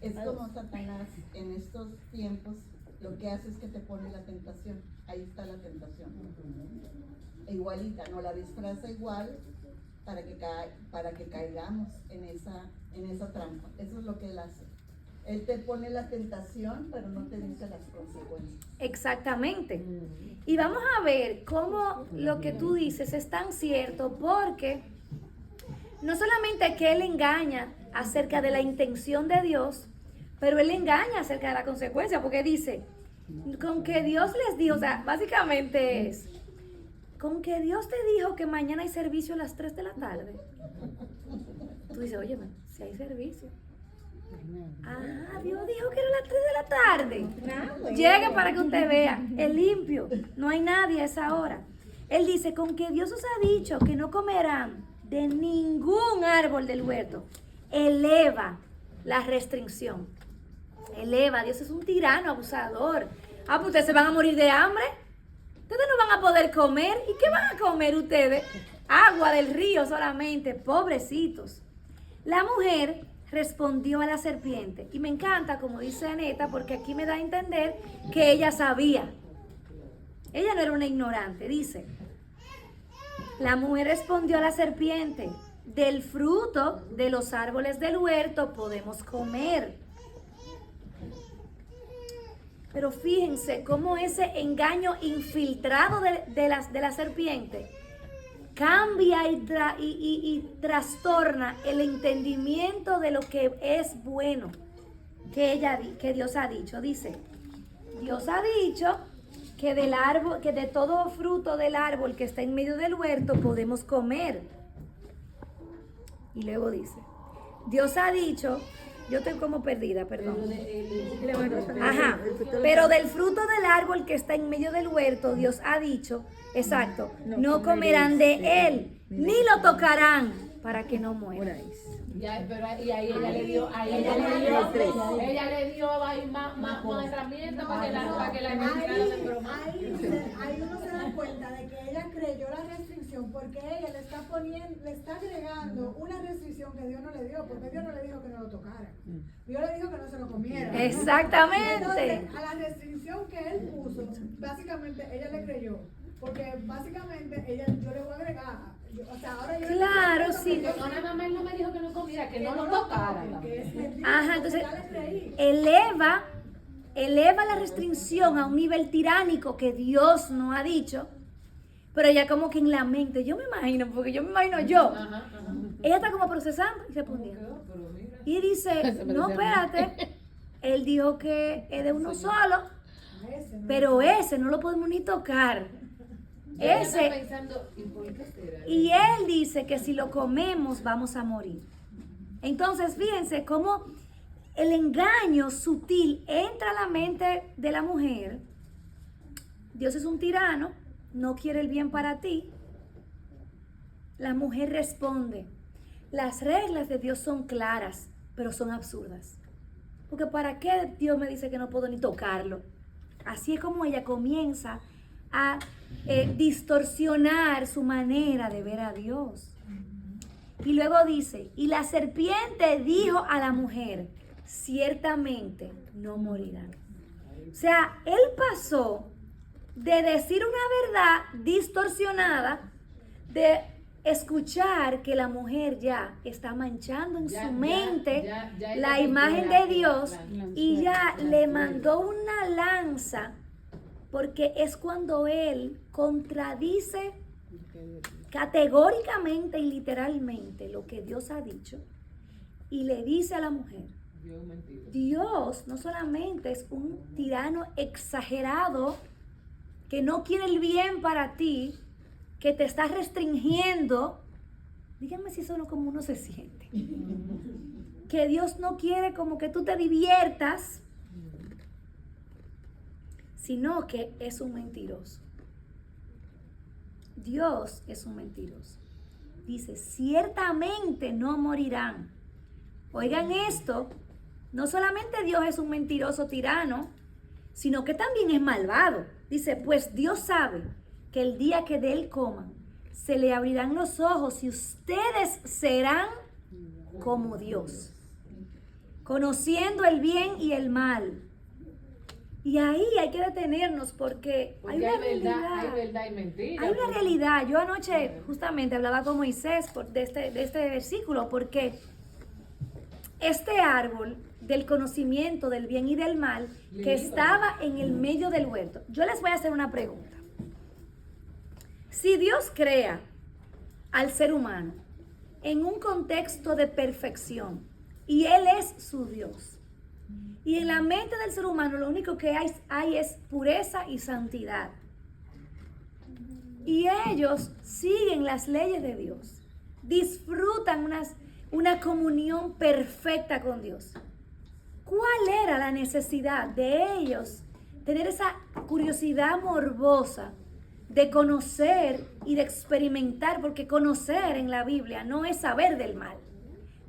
Es como Satanás en estos tiempos lo que hace es que te pone la tentación. Ahí está la tentación. E igualita, no la disfraza igual para que caigamos en esa trampa. Eso es lo que él hace. Él te pone la tentación, pero no te dice las consecuencias. Exactamente. Y vamos a ver cómo lo que tú dices es tan cierto, porque no solamente que Él engaña acerca de la intención de Dios, pero Él engaña acerca de la consecuencia, porque dice, con que Dios les dijo, o sea, básicamente es, con que Dios te dijo que mañana hay servicio a las 3 de la tarde. Tú dices, oye, si hay servicio. Ah, Dios dijo que era a las 3 de la tarde. Llegue para que usted vea, es limpio, no hay nadie a esa hora. Él dice, con que Dios os ha dicho que no comerán de ningún árbol del huerto, eleva la restricción. Eleva, Dios es un tirano, abusador. Ah, pues ustedes se van a morir de hambre. Ustedes no van a poder comer. ¿Y qué van a comer ustedes? Agua del río solamente, pobrecitos. La mujer respondió a la serpiente. Y me encanta, como dice Aneta, porque aquí me da a entender que ella sabía. Ella no era una ignorante, dice. La mujer respondió a la serpiente, del fruto de los árboles del huerto podemos comer. Pero fíjense cómo ese engaño infiltrado de la serpiente cambia y trastorna el entendimiento de lo que es bueno que Dios ha dicho. Dice, Dios ha dicho que del árbol, que de todo fruto del árbol que está en medio del huerto podemos comer. Y luego dice, Dios ha dicho, yo estoy como perdida, perdón. Ajá, pero del fruto del árbol que está en medio del huerto, Dios ha dicho, exacto, no comerán de él, ni lo tocarán para que no mueran. Ya, pero y ahí ella le dio ahí más herramientas para que la engancharan en broma. Ahí uno se da cuenta de que ella creyó la restricción porque ella le está agregando una restricción que Dios no le dio, porque Dios no le dijo que no lo tocara. Dios le dijo que no se lo comiera. Exactamente. Entonces, a la restricción que él puso, básicamente ella le creyó. Porque básicamente yo le voy a agregar, o sea, ahora yo... Claro, sí. No, nada más él no me dijo que no comiera, que no lo tocara. Ajá, entonces eleva la restricción a un nivel tiránico que Dios no ha dicho, pero ella como que en la mente, yo me imagino, yo, ella está como procesando y respondiendo. Y dice, no, espérate, él dijo que es de uno solo, pero ese no lo podemos ni tocar. Ese, y él dice que si lo comemos vamos a morir. Entonces fíjense cómo el engaño sutil entra a la mente de la mujer. Dios es un tirano, no quiere el bien para ti. La mujer responde, las reglas de Dios son claras, pero son absurdas. Porque ¿para qué Dios me dice que no puedo ni tocarlo? Así es como ella comienza a distorsionar su manera de ver a Dios. Y luego dice, y la serpiente dijo a la mujer, ciertamente no morirán. O sea, él pasó de decir una verdad distorsionada, de escuchar que la mujer ya está manchando en su mente la imagen de Dios y ya le mandó una lanza, porque es cuando él contradice categóricamente y literalmente lo que Dios ha dicho y le dice a la mujer, Dios no solamente es un tirano exagerado que no quiere el bien para ti, que te está restringiendo. Díganme si eso no como uno se siente. Que Dios no quiere como que tú te diviertas, sino que es un mentiroso. Dios es un mentiroso. Dice, ciertamente no morirán. Oigan esto, no solamente Dios es un mentiroso tirano, sino que también es malvado. Dice, pues Dios sabe que el día que de él coman, se le abrirán los ojos y ustedes serán como Dios, conociendo el bien y el mal. Y ahí hay que detenernos porque hay una realidad. Hay verdad y mentira. Hay una realidad. Yo anoche justamente hablaba con Moisés de este versículo, porque este árbol del conocimiento del bien y del mal que estaba en el medio del huerto. Yo les voy a hacer una pregunta. Si Dios crea al ser humano en un contexto de perfección y Él es su Dios, y en la mente del ser humano lo único que hay es pureza y santidad, y ellos siguen las leyes de Dios, disfrutan una comunión perfecta con Dios, ¿cuál era la necesidad de ellos tener esa curiosidad morbosa de conocer y de experimentar? Porque conocer en la Biblia no es saber del mal.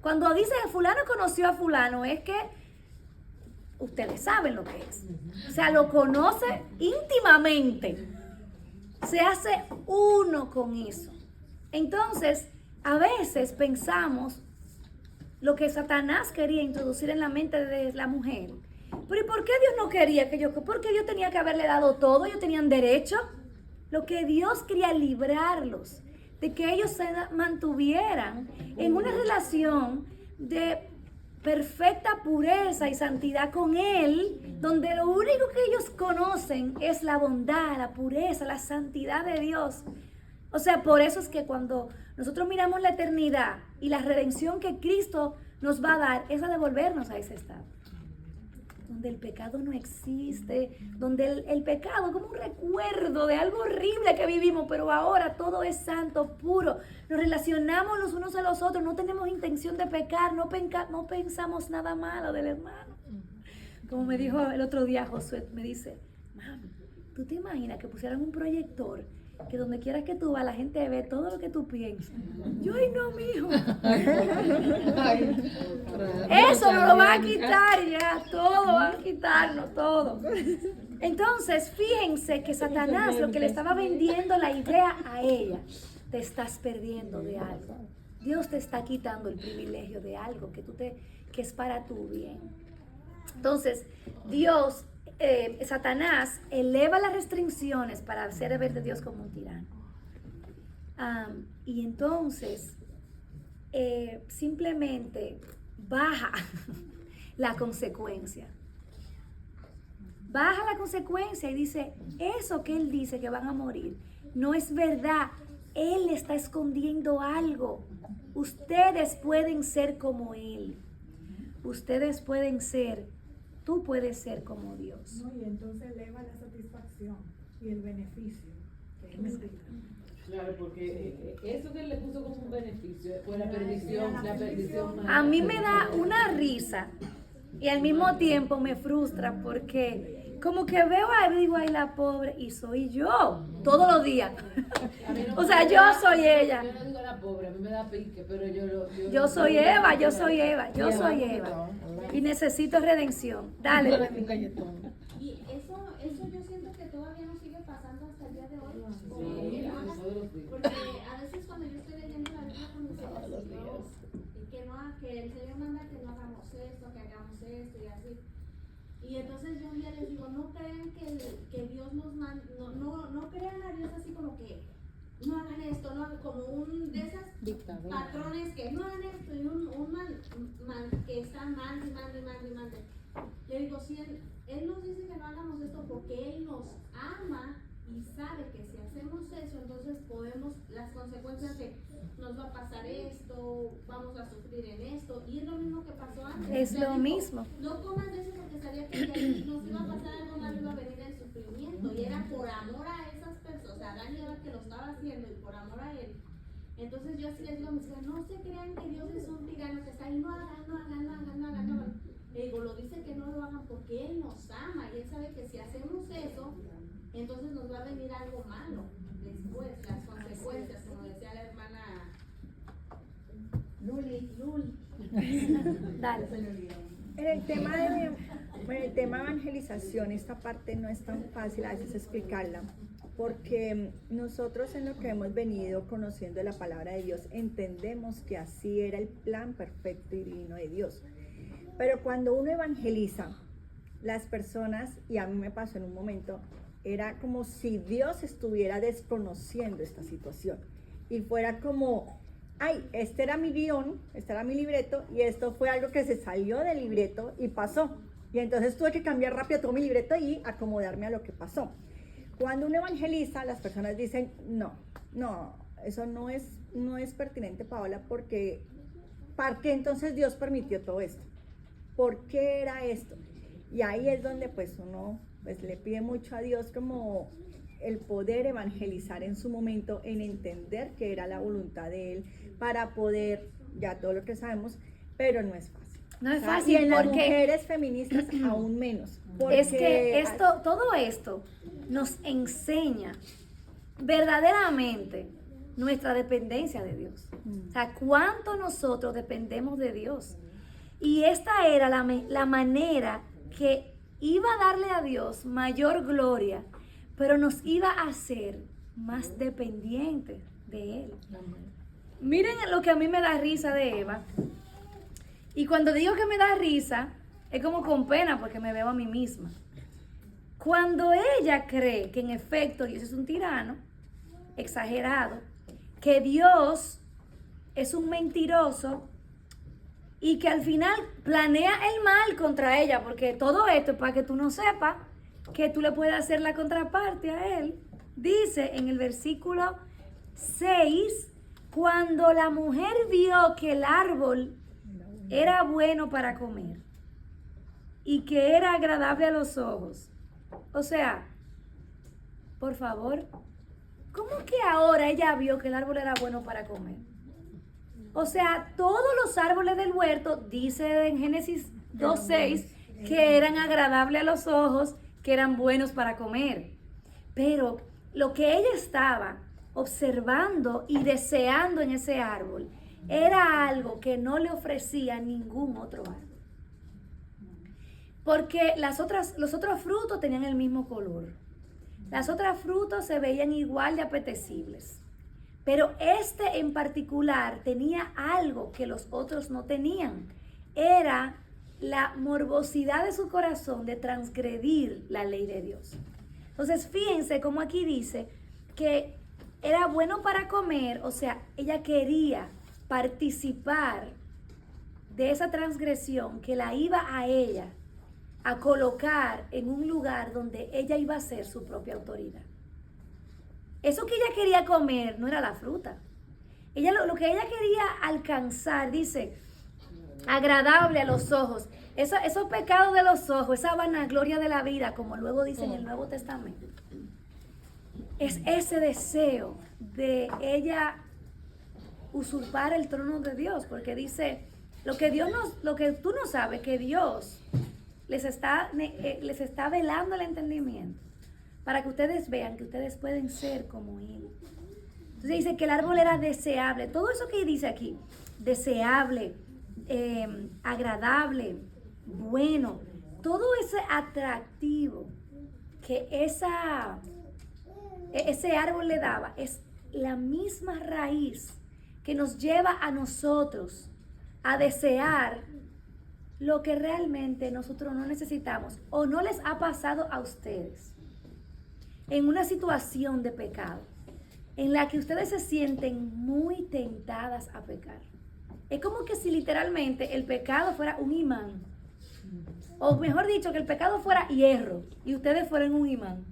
Cuando dice que fulano conoció a fulano, es que ustedes saben lo que es. O sea, lo conoce íntimamente. Se hace uno con eso. Entonces, a veces pensamos lo que Satanás quería introducir en la mente de la mujer. Pero ¿y por qué Dios no quería que yo? ¿Por qué Dios tenía que haberle dado todo? ¿Ellos tenían derecho? Lo que Dios quería librarlos de que ellos se mantuvieran en una relación de perfecta pureza y santidad con Él, donde lo único que ellos conocen es la bondad, la pureza, la santidad de Dios. O sea, por eso es que cuando nosotros miramos la eternidad y la redención que Cristo nos va a dar, es a devolvernos a ese estado, donde el pecado no existe, donde el pecado es como un recuerdo de algo horrible que vivimos, pero ahora todo es santo, puro, nos relacionamos los unos a los otros, no tenemos intención de pecar, no pensamos nada malo del hermano. Como me dijo el otro día Josué, me dice, mami, ¿tú te imaginas que pusieran un proyector que donde quiera que tú vas la gente ve todo lo que tú piensas? Yo, ay no, mijo. Eso no lo van a quitar ya, todo van a quitarnos, todo. Entonces, fíjense que Satanás lo que le estaba vendiendo la idea a ella, te estás perdiendo de algo. Dios te está quitando el privilegio de algo que es para tu bien. Entonces, Satanás eleva las restricciones para hacer ver de Dios como un tirano. Y entonces simplemente baja la consecuencia. Baja la consecuencia y dice, eso que él dice que van a morir, no es verdad. Él está escondiendo algo. Ustedes pueden ser como él. Ustedes pueden ser. Tú puedes ser como Dios. No, y entonces eleva la satisfacción y el beneficio, que es mentira. Claro, porque eso que él le puso como un beneficio fue la perdición más. A mí me da una risa y al mismo tiempo me frustra porque como que veo a él y digo, ay, la pobre, y soy yo todos los días. O sea, yo soy ella. Yo no digo la pobre, a mí me da pique, pero yo soy Eva. Y necesito redención. Dale. Y eso yo siento que todavía nos sigue pasando hasta el día de hoy. Sí, todos los días. Porque a veces cuando yo estoy leyendo la Biblia con mis hijos, que el Señor manda que no hagamos esto, que hagamos Y entonces yo un día les digo, no crean que Dios nos manda, no crean a Dios así como que no hagan esto, no hagan como un de esas patrones que no hagan esto y un que está mande. Le digo, si él nos dice que no hagamos esto porque Él nos ama y sabe que si hacemos eso, entonces podemos, las consecuencias de nos va a pasar esto, vamos a sufrir en esto, y es lo mismo que pasó antes. Es lo mismo. No comas de eso porque sabía que ya nos iba a pasar algo malo, iba a venir el sufrimiento, y era por amor a esas personas, o sea, Adán y Eva que lo estaba haciendo y por amor a Él. Entonces yo así les digo a mis hijas, no se crean que Dios es un tirano que está ahí, no hagan. Le digo, lo dice que no lo hagan porque Él nos ama y Él sabe que si hacemos eso, entonces nos va a venir algo malo después, las consecuencias, como decía la hermana Luli. Dale. En el tema de evangelización, esta parte no es tan fácil a veces explicarla, porque nosotros en lo que hemos venido conociendo la palabra de Dios, entendemos que así era el plan perfecto y divino de Dios. Pero cuando uno evangeliza, las personas, y a mí me pasó en un momento, era como si Dios estuviera desconociendo esta situación y fuera como, ay, este era mi guión, este era mi libreto, y esto fue algo que se salió del libreto y pasó. Y entonces tuve que cambiar rápido todo mi libreto y acomodarme a lo que pasó. Cuando uno evangeliza, las personas dicen, no, eso no es pertinente, Paola, porque ¿para qué entonces Dios permitió todo esto? ¿Por qué era esto? Y ahí es donde pues uno pues le pide mucho a Dios como el poder evangelizar en su momento, en entender que era la voluntad de Él para poder, ya todo lo que sabemos, pero no es fácil. No es O sea, fácil y en las porque mujeres feministas aún menos. es que todo esto nos enseña verdaderamente nuestra dependencia de Dios. O sea, cuánto nosotros dependemos de Dios. Y esta era la manera que iba a darle a Dios mayor gloria, pero nos iba a hacer más dependientes de Él. Miren lo que a mí me da risa de Eva. Y cuando digo que me da risa, es como con pena porque me veo a mí misma. Cuando ella cree que en efecto Dios es un tirano, exagerado, que Dios es un mentiroso y que al final planea el mal contra ella, porque todo esto es para que tú no sepas que tú le puedes hacer la contraparte a él. Dice en el versículo 6, cuando la mujer vio que el árbol era bueno para comer y que era agradable a los ojos. O sea, por favor, ¿cómo que ahora ella vio que el árbol era bueno para comer? O sea, todos los árboles del huerto, dice en Génesis 2:6, que eran agradables a los ojos, que eran buenos para comer. Pero lo que ella estaba observando y deseando en ese árbol era algo que no le ofrecía ningún otro árbol. Porque los otros frutos tenían el mismo color. Las otras frutas se veían igual de apetecibles. Pero este en particular tenía algo que los otros no tenían. Era la morbosidad de su corazón de transgredir la ley de Dios. Entonces, fíjense cómo aquí dice que era bueno para comer, o sea, ella quería participar de esa transgresión que la iba a ella a colocar en un lugar donde ella iba a ser su propia autoridad. Eso que ella quería comer no era la fruta. Ella lo que ella quería alcanzar, dice, agradable a los ojos. Esos pecados de los ojos, esa vanagloria de la vida, como luego dice en el Nuevo Testamento. Es ese deseo de ella usurpar el trono de Dios, porque dice, lo que tú no sabes, que Dios les está velando el entendimiento para que ustedes vean que ustedes pueden ser como Él. Entonces dice que el árbol era deseable. Todo eso que dice aquí, deseable, agradable, bueno, todo ese atractivo que ese árbol le daba, es la misma raíz que nos lleva a nosotros a desear lo que realmente nosotros no necesitamos o no les ha pasado a ustedes en una situación de pecado en la que ustedes se sienten muy tentadas a pecar. Es como que si literalmente el pecado fuera un imán, o mejor dicho, que el pecado fuera hierro y ustedes fueran un imán.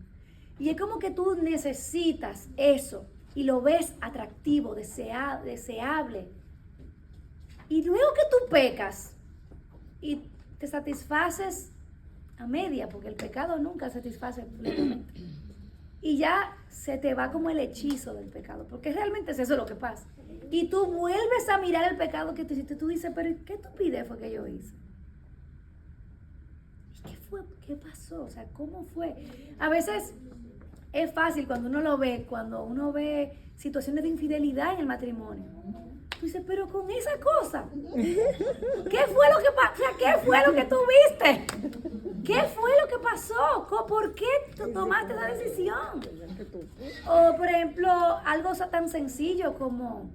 Y es como que tú necesitas eso y lo ves atractivo, deseable. Y luego que tú pecas y te satisfaces a media, porque el pecado nunca satisface plenamente. Y ya se te va como el hechizo del pecado, porque realmente es eso lo que pasa. Y tú vuelves a mirar el pecado que tú hiciste, tú dices, pero ¿qué estupidez fue que yo hice? ¿Y qué fue? ¿Qué pasó? O sea, ¿cómo fue? A veces es fácil cuando uno ve situaciones de infidelidad en el matrimonio. Tú dices, pero con esa cosa, ¿qué fue lo que pasó? O sea, ¿qué fue lo que tú viste? ¿Qué fue lo que pasó? ¿Por qué tomaste esa decisión? O, por ejemplo, algo tan sencillo como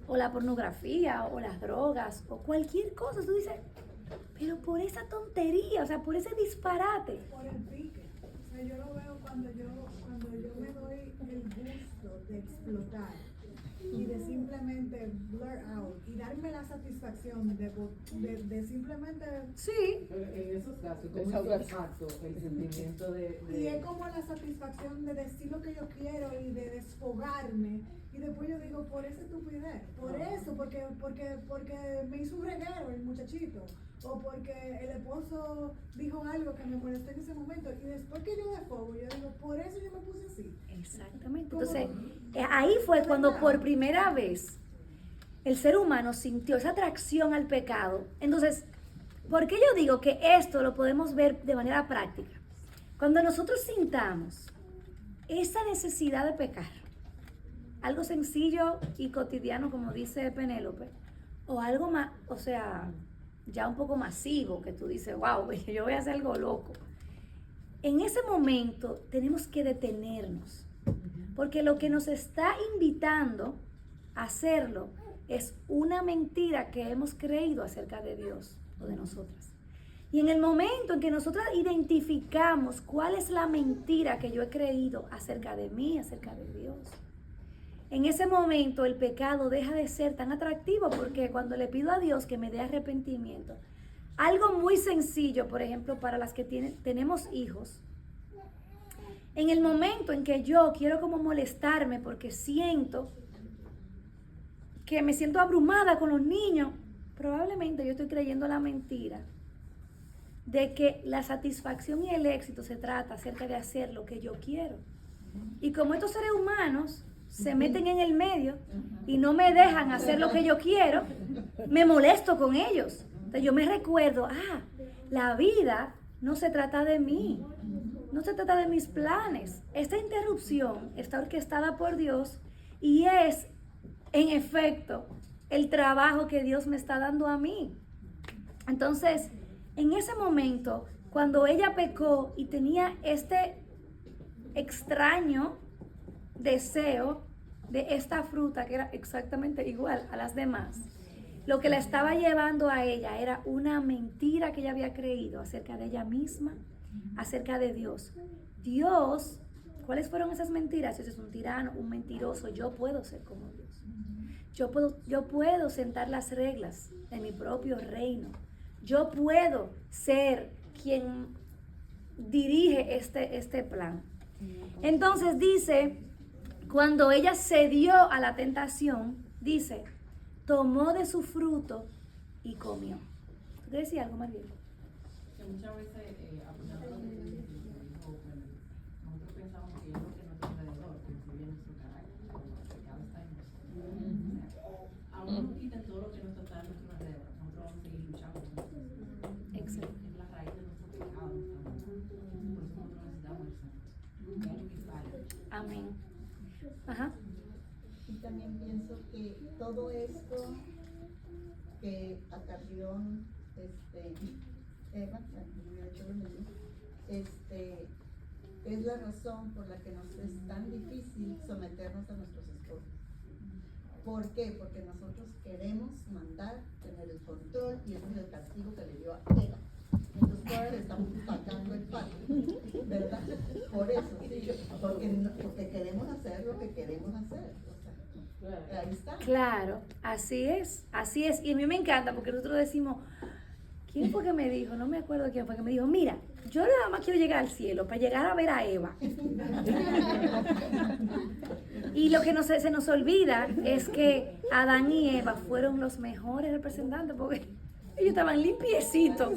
o la pornografía, o las drogas, o cualquier cosa. Tú dices, pero por esa tontería, o sea, por ese disparate. Por el pique. O sea, yo lo veo cuando yo me doy el gusto de explotar y de simplemente blur out y darme la satisfacción de simplemente... Sí. Pero en esos casos, ¿cómo es exacto el sentimiento de... Y es como la satisfacción de decir lo que yo quiero y de desfogarme. Y después yo digo, por esa estupidez, por eso, porque me hizo un reguero el muchachito, o porque el esposo dijo algo que me molestó en ese momento, y después que yo desfogo, yo digo, por eso yo me puse así. Exactamente. Entonces, ahí fue cuando por primera vez el ser humano sintió esa atracción al pecado. Entonces, ¿por qué yo digo que esto lo podemos ver de manera práctica? Cuando nosotros sintamos esa necesidad de pecar, algo sencillo y cotidiano, como dice Penélope, o algo más, o sea, ya un poco masivo, que tú dices, wow, yo voy a hacer algo loco. En ese momento tenemos que detenernos, porque lo que nos está invitando a hacerlo es una mentira que hemos creído acerca de Dios o de nosotras. Y en el momento en que nosotras identificamos cuál es la mentira que yo he creído acerca de mí, acerca de Dios, en ese momento el pecado deja de ser tan atractivo, porque cuando le pido a Dios que me dé arrepentimiento, algo muy sencillo, por ejemplo, para las que tenemos hijos, en el momento en que yo quiero como molestarme porque siento que me siento abrumada con los niños, probablemente yo estoy creyendo la mentira de que la satisfacción y el éxito se trata acerca de hacer lo que yo quiero. Y como estos seres humanos se meten en el medio y no me dejan hacer lo que yo quiero, me molesto con ellos. Entonces yo me recuerdo, la vida no se trata de mí, no se trata de mis planes. Esta interrupción está orquestada por Dios y es, en efecto, el trabajo que Dios me está dando a mí. Entonces, en ese momento, cuando ella pecó y tenía este extraño deseo de esta fruta que era exactamente igual a las demás, lo que la estaba llevando a ella era una mentira que ella había creído acerca de ella misma, acerca de Dios. Dios, ¿cuáles fueron esas mentiras? Dios es un tirano, un mentiroso. Yo puedo ser como Dios. Yo puedo sentar las reglas de mi propio reino. Yo puedo ser quien dirige este plan. Entonces dice, cuando ella cedió a la tentación, dice, tomó de su fruto y comió. ¿Tú quieres decir algo, María? Que muchas veces, apoyando lo que dijo, nosotros pensamos que es lo que nos alrededor, que influye en nuestro carácter, pero el pecado está en nosotros. Aún no quiten todo lo que nos está en nuestro alrededor, nosotros vamos a seguir luchando con eso. Exacto. Es la raíz de nuestro pecado, por eso nosotros necesitamos el Santo. Que algo que falla. Amén. Ajá. Y también pienso que todo esto que Acarrión, Eva, es la razón por la que nos es tan difícil someternos a nuestros esposos. ¿Por qué? Porque nosotros queremos mandar, tener el control, y ese es el castigo que le dio a Eva. Entonces ahora le estamos pagando el pato, ¿verdad? Por eso, sí, porque queremos hacer lo que queremos hacer. O sea, ahí está. Claro, así es, así es. Y a mí me encanta porque nosotros decimos, ¿quién fue que me dijo? No me acuerdo quién fue que me dijo, mira, yo nada más quiero llegar al cielo para llegar a ver a Eva. Y lo que se nos olvida es que Adán y Eva fueron los mejores representantes porque ellos estaban limpiecitos.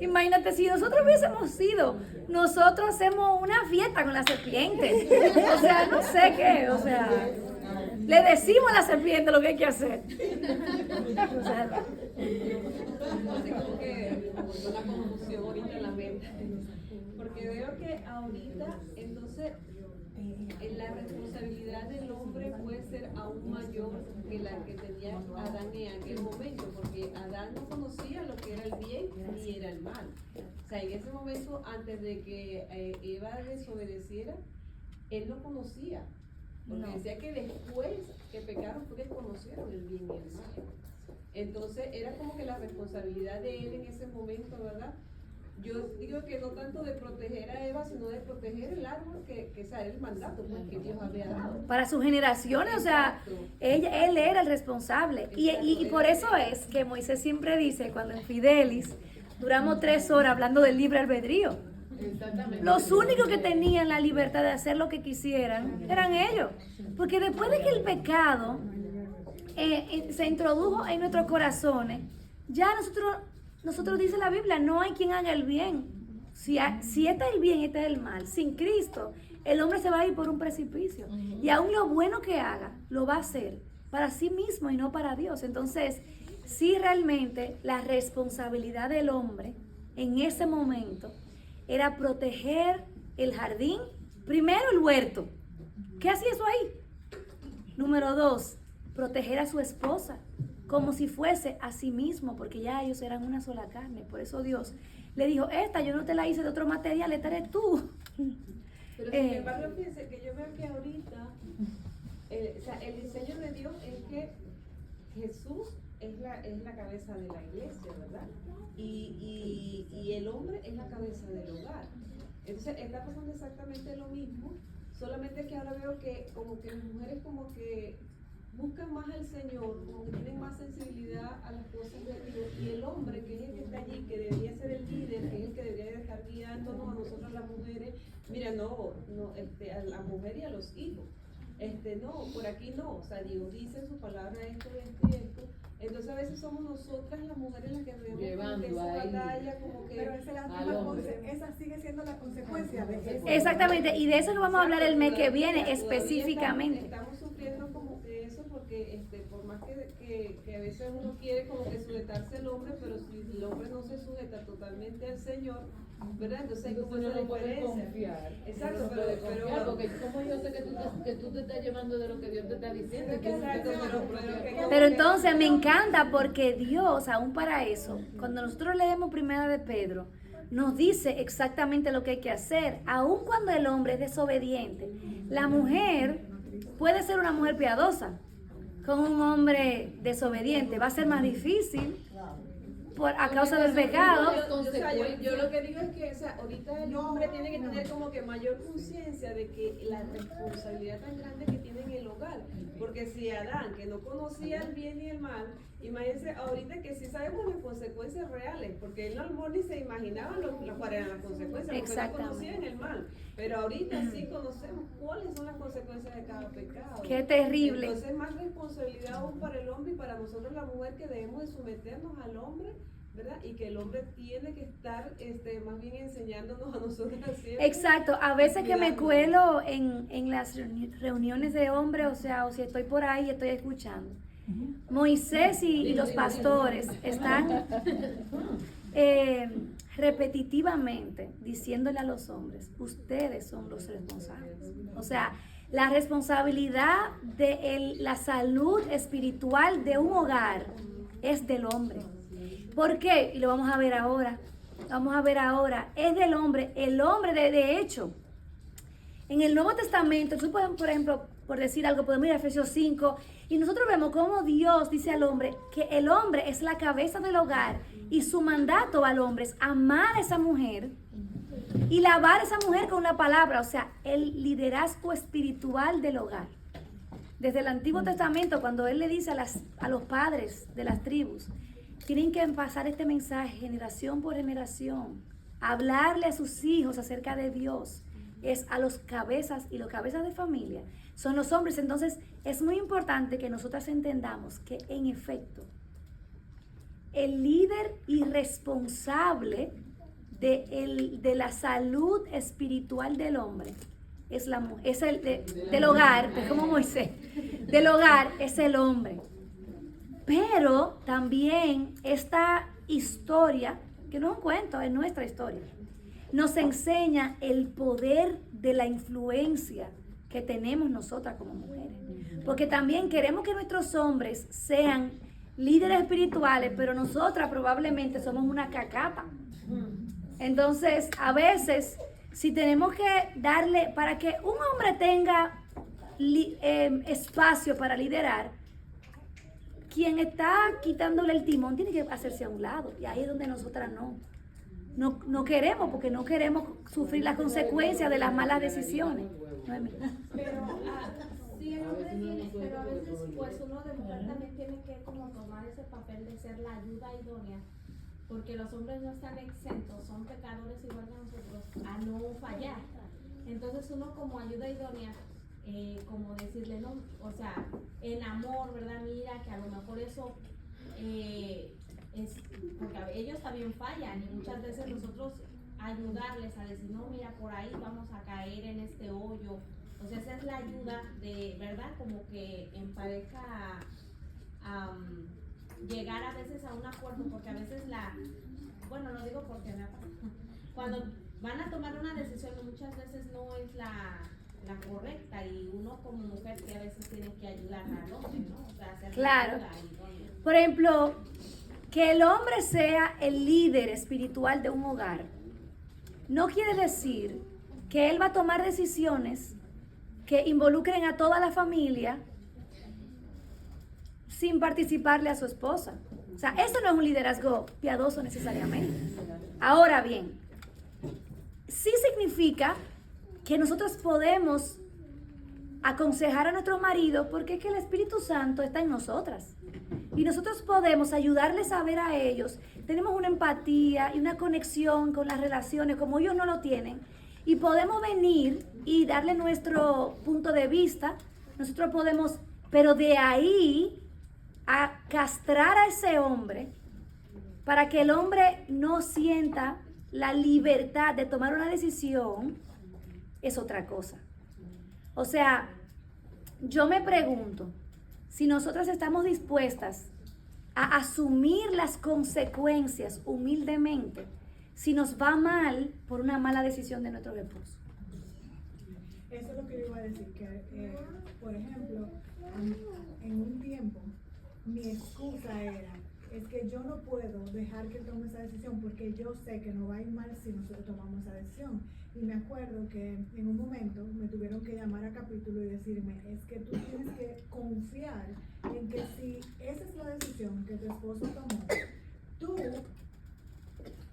Imagínate si nosotros hubiésemos sido, nosotros hacemos una fiesta con la serpiente. O sea, no sé qué, o sea, le decimos a la serpiente lo que hay que hacer. O sea, Así como que una confusión ahorita en la mente. Porque veo que ahorita, entonces, la responsabilidad del hombre puede ser aún mayor que la que tenía Adán en aquel momento, porque Adán no conocía lo que era el bien ni era el mal. O sea, en ese momento, antes de que Eva desobedeciera, él no conocía. Porque decía que después que pecaron fue que conocieron el bien y el mal. Entonces era como que la responsabilidad de él en ese momento, ¿verdad? Yo digo que no tanto de proteger a Eva, sino de proteger el árbol que era el mandato pues, que Dios había dado. para sus generaciones, o sea, él era el responsable. Y por eso es que Moisés siempre dice, cuando en Fidelis duramos 3 horas hablando del libre albedrío. Exactamente. Los únicos que tenían la libertad de hacer lo que quisieran eran ellos. Porque después de que el pecado se introdujo en nuestros corazones, ya nosotros dice la Biblia, no hay quien haga el bien. Si está el bien, está el mal. Sin Cristo, el hombre se va a ir por un precipicio. Y aún lo bueno que haga, lo va a hacer para sí mismo y no para Dios. Entonces, sí realmente la responsabilidad del hombre en ese momento era proteger el jardín, primero el huerto. ¿Qué hacía eso ahí? Número 2, proteger a su esposa como si fuese a sí mismo, porque ya ellos eran una sola carne. Por eso Dios le dijo, esta yo no te la hice de otro material, esta eres tú. Pero sin embargo, fíjense que yo veo que ahorita, o sea, el diseño de Dios es que Jesús es la cabeza de la iglesia, ¿verdad? Y el hombre es la cabeza del hogar. Entonces está pasando exactamente lo mismo, solamente que ahora veo que como que las mujeres como que buscan más al Señor, como que tienen más sensibilidad a las cosas de Dios, y el hombre, que es el que está allí, que debería ser el líder, que es el que debería estar guiándonos a nosotras las mujeres, mira, a la mujer y a los hijos, no, por aquí no, o sea, Dios dice en su palabra esto, esto y esto. Entonces a veces somos nosotras las mujeres las que vemos como que esa batalla, como que Pero esa sigue siendo la consecuencia de eso. Exactamente, y de eso lo vamos a hablar el mes que viene todavía específicamente. Estamos sufriendo como que eso, porque por más que a veces uno quiere como que sujetarse al hombre, pero si el hombre no se sujeta totalmente al Señor, ¿verdad? Entonces como uno esa no puede diferencia. confiar. Exacto, Uno no puede pero confiar, porque como yo sé que tú te estás llevando de lo que Dios te está diciendo. Y que Exacto, Pero entonces me encanta porque Dios, aún para eso, cuando nosotros leemos Primera de Pedro, nos dice exactamente lo que hay que hacer, aun cuando el hombre es desobediente. La mujer puede ser una mujer piadosa, con un hombre desobediente va a ser más difícil a causa del pecado. Yo lo que digo es que, o sea, ahorita el hombre tiene que tener como que mayor conciencia de que la responsabilidad tan grande que tiene en el hogar. Porque si Adán, que no conocía el bien y el mal, imagínense ahorita que sí sabemos las consecuencias reales, porque él no ni se imaginaba cuáles eran las consecuencias, porque no conocían el mal. Pero ahorita sí conocemos cuáles son las consecuencias de cada pecado. Qué terrible. Entonces más responsabilidad aún para el hombre y para nosotros la mujer, que debemos de someternos al hombre, ¿verdad? Y que el hombre tiene que estar más bien enseñándonos a nosotros siempre. Exacto, a veces que me cuelo en las reuniones de hombres, o sea, o si estoy por ahí y estoy escuchando. Moisés y los pastores están repetitivamente diciéndole a los hombres, ustedes son los responsables. O sea, la responsabilidad de la salud espiritual de un hogar es del hombre. ¿Por qué? Y lo vamos a ver ahora. Es del hombre. El hombre, de hecho, en el Nuevo Testamento, tú puedes, por ejemplo, por decir algo, podemos ir a Efesios 5, y nosotros vemos cómo Dios dice al hombre que el hombre es la cabeza del hogar, y su mandato al hombre es amar a esa mujer y lavar a esa mujer con una palabra, o sea, el liderazgo espiritual del hogar. Desde el Antiguo Testamento, cuando Él le dice a los padres de las tribus, tienen que pasar este mensaje generación por generación, hablarle a sus hijos acerca de Dios, es a los cabezas, y los cabezas de familia son los hombres. Entonces es muy importante que nosotras entendamos que en efecto el líder irresponsable de la salud espiritual del hombre es del hogar, es como Moisés, del hogar es el hombre. Pero también esta historia, que no es un cuento, es nuestra historia, nos enseña el poder de la influencia que tenemos nosotras como mujeres. Porque también queremos que nuestros hombres sean líderes espirituales, pero nosotras probablemente somos una cacata. Entonces, a veces, si tenemos que darle, para que un hombre tenga espacio para liderar, quien está quitándole el timón tiene que hacerse a un lado. Y ahí es donde nosotras no queremos, porque no queremos sufrir las consecuencias de las malas decisiones. Pero sí, el hombre tiene, pero a veces pues uno de mujer también tiene que como tomar ese papel de ser la ayuda idónea, porque los hombres no están exentos, son pecadores igual que nosotros, a no fallar. Entonces uno como ayuda idónea, como decirle, no, o sea, en amor, ¿verdad? Mira que a lo mejor eso es, porque ellos también fallan, y muchas veces nosotros ayudarles a decir, no, mira, por ahí vamos a caer en este hoyo. O sea, esa es la ayuda de, ¿verdad? Como que en pareja llegar a veces a un acuerdo, porque a veces bueno, no digo porque me ha pasado, cuando van a tomar una decisión muchas veces no es la correcta, y uno como mujer que a veces tiene que ayudar al hombre, ¿no? O sea, hacer claro. la ayuda idónea. Por ejemplo, que el hombre sea el líder espiritual de un hogar no quiere decir que él va a tomar decisiones que involucren a toda la familia sin participarle a su esposa. O sea, eso no es un liderazgo piadoso necesariamente. Ahora bien, sí significa que nosotros podemos aconsejar a nuestro marido, porque es que el Espíritu Santo está en nosotras. Y nosotros podemos ayudarles a ver a ellos. Tenemos una empatía y una conexión con las relaciones como ellos no lo tienen. Y podemos venir y darle nuestro punto de vista. Nosotros podemos, pero de ahí a castrar a ese hombre para que el hombre no sienta la libertad de tomar una decisión, es otra cosa. O sea, yo me pregunto si nosotras estamos dispuestas a asumir las consecuencias humildemente si nos va mal por una mala decisión de nuestros esposos. Eso es lo que yo iba a decir, que por ejemplo, en un tiempo mi excusa era, es que yo no puedo dejar que tome esa decisión porque yo sé que no va a ir mal si nosotros tomamos esa decisión. Y me acuerdo que en un momento me tuvieron que llamar a capítulo y decirme, es que tú tienes que confiar en que si esa es la decisión que tu esposo tomó, tú,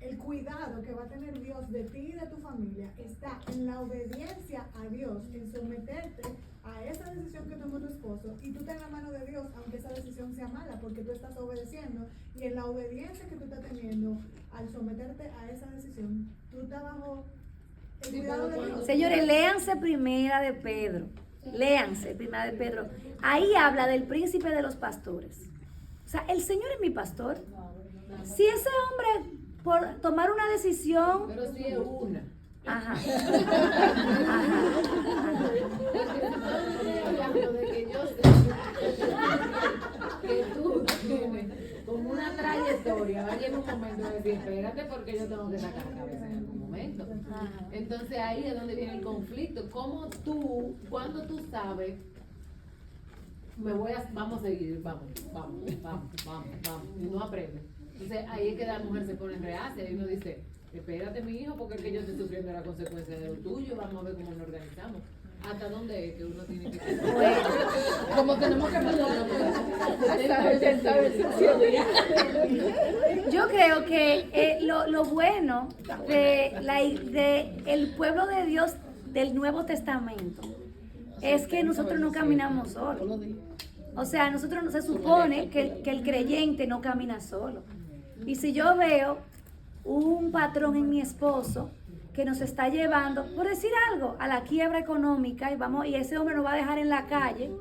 el cuidado que va a tener Dios de ti y de tu familia está en la obediencia a Dios, en someterte a esa decisión que tomó tu esposo, y tú estás en la mano de Dios aunque esa decisión sea mala, porque tú estás obedeciendo, y en la obediencia que tú estás teniendo al someterte a esa decisión, tú estás bajo el cuidado de Dios. Señores, léanse Primera de Pedro. Léanse Primera de Pedro. Ahí habla del príncipe de los pastores. O sea, el Señor es mi pastor. Si ese hombre por tomar una decisión, pero sí es una. Ajá. Estoy hablando de que yo sé que tú tienes como una trayectoria, va a llegar un momento de decir, espérate porque yo tengo que sacar cabeza en algún momento. Entonces ahí es donde viene el conflicto. ¿Cómo tú, cuando tú sabes, vamos a seguir, vamos, y no aprendes? Entonces ahí es que la mujer se pone reacia y uno dice, espérate mi hijo, porque es que yo estoy sufriendo la consecuencia de lo tuyo, vamos a ver cómo nos organizamos. ¿Hasta dónde es que uno tiene que Bueno. Como tenemos que hablar Yo creo que lo bueno de el pueblo de Dios del Nuevo Testamento es que nosotros no caminamos solos. O sea, nosotros no se supone que el creyente no camina solo. Y si yo veo un patrón en mi esposo que nos está llevando, por decir algo, a la quiebra económica y ese hombre nos va a dejar en la calle,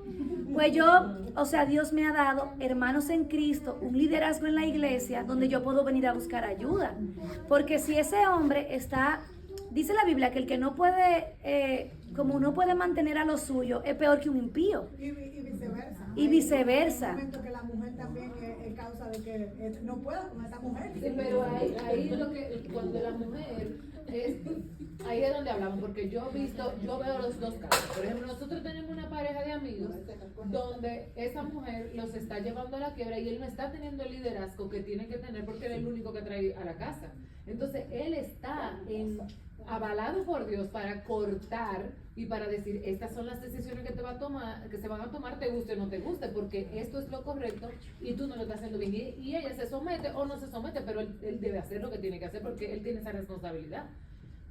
pues Dios me ha dado hermanos en Cristo, un liderazgo en la iglesia donde yo puedo venir a buscar ayuda. Porque si ese hombre dice la Biblia que el que no puede, como no puede mantener a lo suyo, es peor que un impío. Y viceversa. Y viceversa. Hay un momento que la mujer también es causa de que no pueda con esta mujer. Sí, pero ahí lo que, cuando la mujer ahí es donde hablamos, porque yo veo los dos casos. Por ejemplo, nosotros tenemos una pareja de amigos donde esa mujer los está llevando a la quiebra y él no está teniendo el liderazgo que tiene que tener porque él es el único que trae a la casa. Entonces, él está avalado por Dios para cortar y para decir, estas son las decisiones que se van a tomar, te guste o no te guste, porque esto es lo correcto y tú no lo estás haciendo bien. Y ella se somete o no se somete, pero él debe hacer lo que tiene que hacer porque él tiene esa responsabilidad.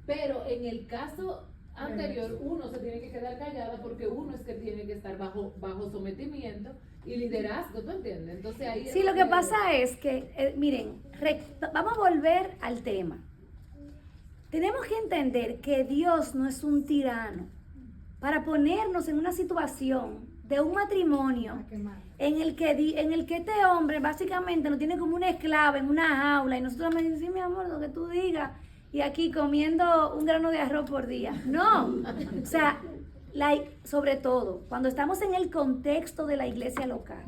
Pero en el caso anterior, uno se tiene que quedar callada porque uno es que tiene que estar bajo sometimiento y liderazgo, ¿tú entiendes? Entonces ahí Sí, lo que pasa es que, miren, vamos a volver al tema. Tenemos que entender que Dios no es un tirano para ponernos en una situación de un matrimonio en el que este hombre básicamente nos tiene como una esclava en una jaula y nosotros me decimos, sí, mi amor, lo que tú digas, y aquí comiendo un grano de arroz por día. No, o sea, sobre todo cuando estamos en el contexto de la iglesia local,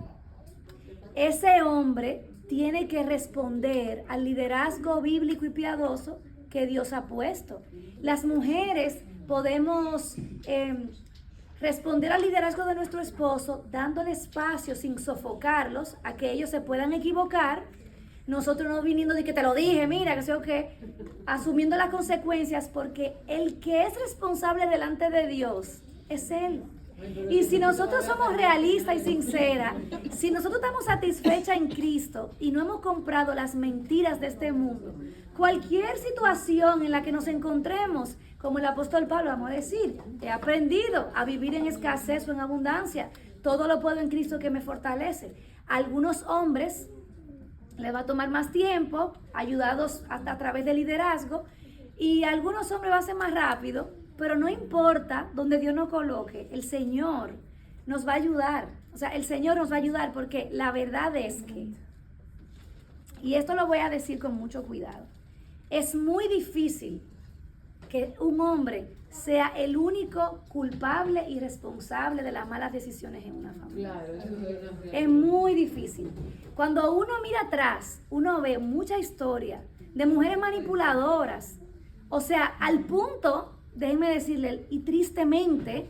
ese hombre tiene que responder al liderazgo bíblico y piadoso que Dios ha puesto. Las mujeres podemos responder al liderazgo de nuestro esposo dándole espacio sin sofocarlos a que ellos se puedan equivocar. Nosotros no viniendo de que te lo dije, mira, que sé o qué, asumiendo las consecuencias, porque el que es responsable delante de Dios es Él. Y si nosotros somos realistas y sinceras, si nosotros estamos satisfechas en Cristo y no hemos comprado las mentiras de este mundo, cualquier situación en la que nos encontremos, como el apóstol Pablo, vamos a decir, he aprendido a vivir en escasez o en abundancia. Todo lo puedo en Cristo que me fortalece. A algunos hombres les va a tomar más tiempo, ayudados a través del liderazgo, y a algunos hombres va a ser más rápido, pero no importa donde Dios nos coloque, el Señor nos va a ayudar. O sea, el Señor nos va a ayudar porque la verdad es que, y esto lo voy a decir con mucho cuidado, es muy difícil que un hombre sea el único culpable y responsable de las malas decisiones en una familia. Claro, eso es una realidad. Es muy difícil. Cuando uno mira atrás, uno ve mucha historia de mujeres manipuladoras. O sea, al punto, déjenme decirle, y tristemente,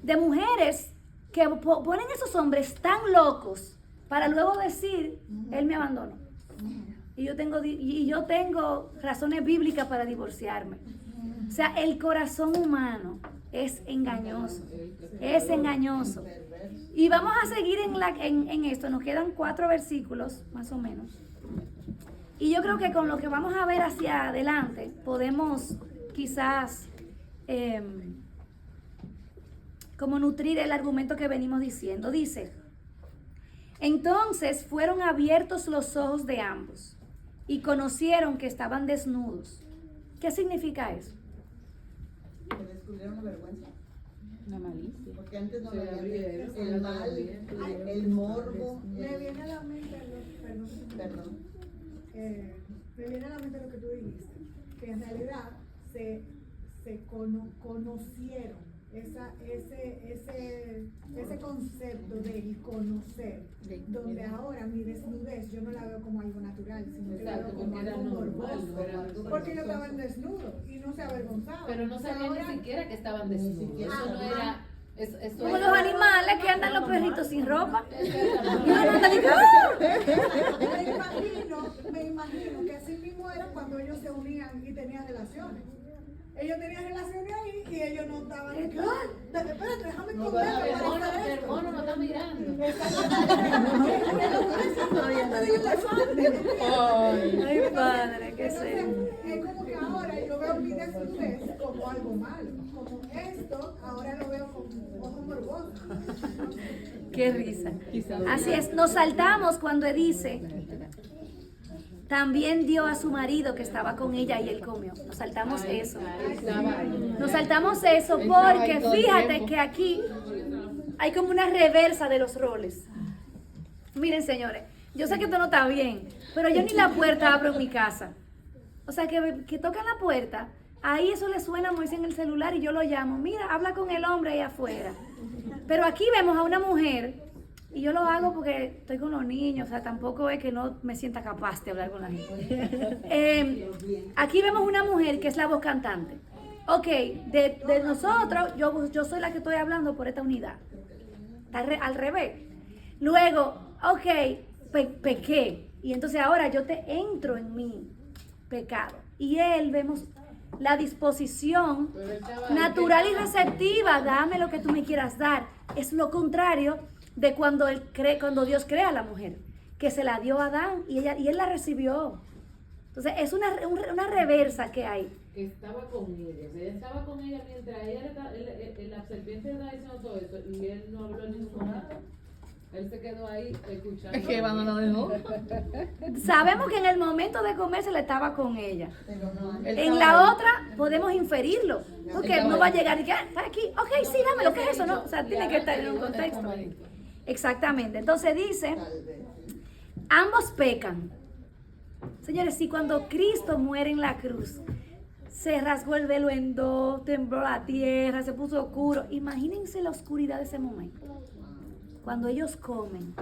de mujeres que ponen a esos hombres tan locos para luego decir, él me abandonó. Y yo tengo razones bíblicas para divorciarme. O sea, el corazón humano es engañoso. Es engañoso. Y vamos a seguir en esto. Nos quedan 4 versículos, más o menos. Y yo creo que con lo que vamos a ver hacia adelante, podemos quizás como nutrir el argumento que venimos diciendo. Dice, entonces fueron abiertos los ojos de ambos y conocieron que estaban desnudos. ¿Qué significa eso? Que descubrieron la vergüenza. Una malicia. Porque antes no Se lo habían abrieron, visto. El mal, el morbo. Me viene a la mente Perdón. me viene a la mente lo que tú dijiste, que en realidad se conocieron ese concepto de conocer, donde ahora mi desnudez yo no la veo como algo natural, sino que la veo como algo morboso, porque ellos estaban desnudos y no se avergonzaban. Pero no sabían Ahora- ni siquiera que estaban desnudos. Eso no era. Eso Como era- los animales que andan los perritos sin ropa. Me imagino que así mismo era cuando ellos se unían y tenían relaciones. Ellos tenían relaciones ahí aquí ellos no estaban. Espérate, déjame No, comer. el para mono, hacer el esto. mono no está mirando. Ay, padre, qué Entonces, serio. es como que ahora yo veo mi desnudez como algo malo. Como esto, ahora lo veo como ojo morboso. Qué risa. Así es, nos saltamos cuando dice, también dio a su marido que estaba con ella y él comió. Nos saltamos eso. Nos saltamos eso porque fíjate que aquí hay como una reversa de los roles. Miren, señores, yo sé que esto no está bien, pero yo ni la puerta abro en mi casa. O sea, que tocan la puerta, ahí eso le suena muy en el celular y yo lo llamo. Mira, habla con el hombre ahí afuera. Pero aquí vemos a una mujer, y yo lo hago porque estoy con los niños, o sea, tampoco es que no me sienta capaz de hablar con la gente. Aquí vemos una mujer que es la voz cantante. Ok, de nosotros, yo soy la que estoy hablando por esta unidad. Está al revés. Luego, ok, pequé. Y entonces ahora yo te entro en mi pecado. Y él, vemos la disposición natural y receptiva. Dame lo que tú me quieras dar. Es lo contrario de cuando Dios crea a la mujer, que se la dio a Adán y él la recibió. Entonces es una reversa que hay. Estaba con ella, o sea, ella estaba con ella mientras la serpiente estaba diciendo todo eso y él no habló ni un nada. Él se quedó ahí escuchando. Es que Eva no lo dejó. Sabemos que en el momento de comerse le estaba con ella. Él En estaba la ahí. otra podemos inferirlo, porque no va a llegar y que está aquí, ok, sí, dame lo que es eso, ¿no? O sea, tiene que estar en un contexto. Exactamente. Entonces dice, ambos pecan. Señores, si cuando Cristo muere en la cruz, se rasgó el velo en dos, tembló la tierra, se puso oscuro. Imagínense la oscuridad de ese momento. Cuando ellos comen,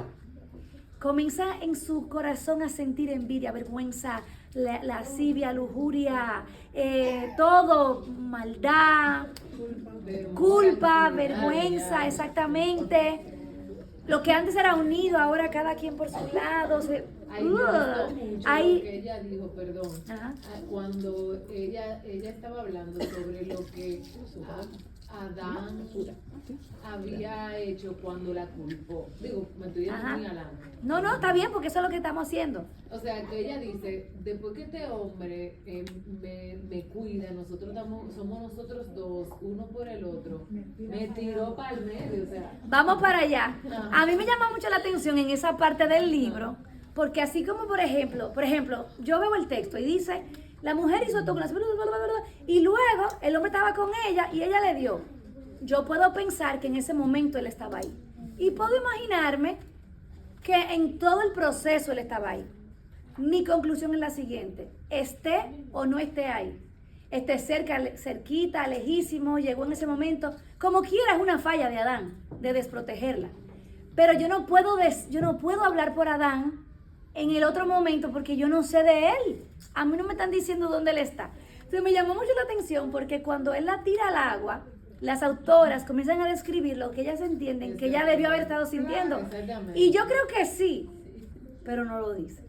comienza en su corazón a sentir envidia, vergüenza, lascivia, lujuria, todo, maldad, culpa, vergüenza, exactamente. Lo que antes era unido, ahora cada quien por su lado. Ahí me gustó mucho ahí- lo que ella dijo, perdón, Ajá. cuando ella estaba hablando sobre lo que Adán había hecho cuando la culpó. Digo, me estoy yendo Ajá. muy adelante. No, está bien, porque eso es lo que estamos haciendo. O sea, que ella dice, después que este hombre me cuida, somos nosotros dos, uno por el otro, me tiró para el medio, o sea. Vamos para allá. Ajá. A mí me llama mucho la atención en esa parte del libro, porque así como, por ejemplo, yo veo el texto y dice, la mujer hizo esto con las... y luego el hombre estaba con ella y ella le dio. Yo puedo pensar que en ese momento él estaba ahí. Y puedo imaginarme que en todo el proceso él estaba ahí. Mi conclusión es la siguiente: esté o no esté ahí, esté cerquita, lejísimo, llegó en ese momento, como quiera, es una falla de Adán, de desprotegerla. Pero yo no puedo hablar por Adán en el otro momento porque yo no sé de él. A mí no me están diciendo dónde él está. Entonces me llamó mucho la atención porque cuando él la tira al agua, las autoras comienzan a describir lo que ellas entienden que ella debió haber estado sintiendo. Exactamente. Y yo creo que sí, pero no lo dice.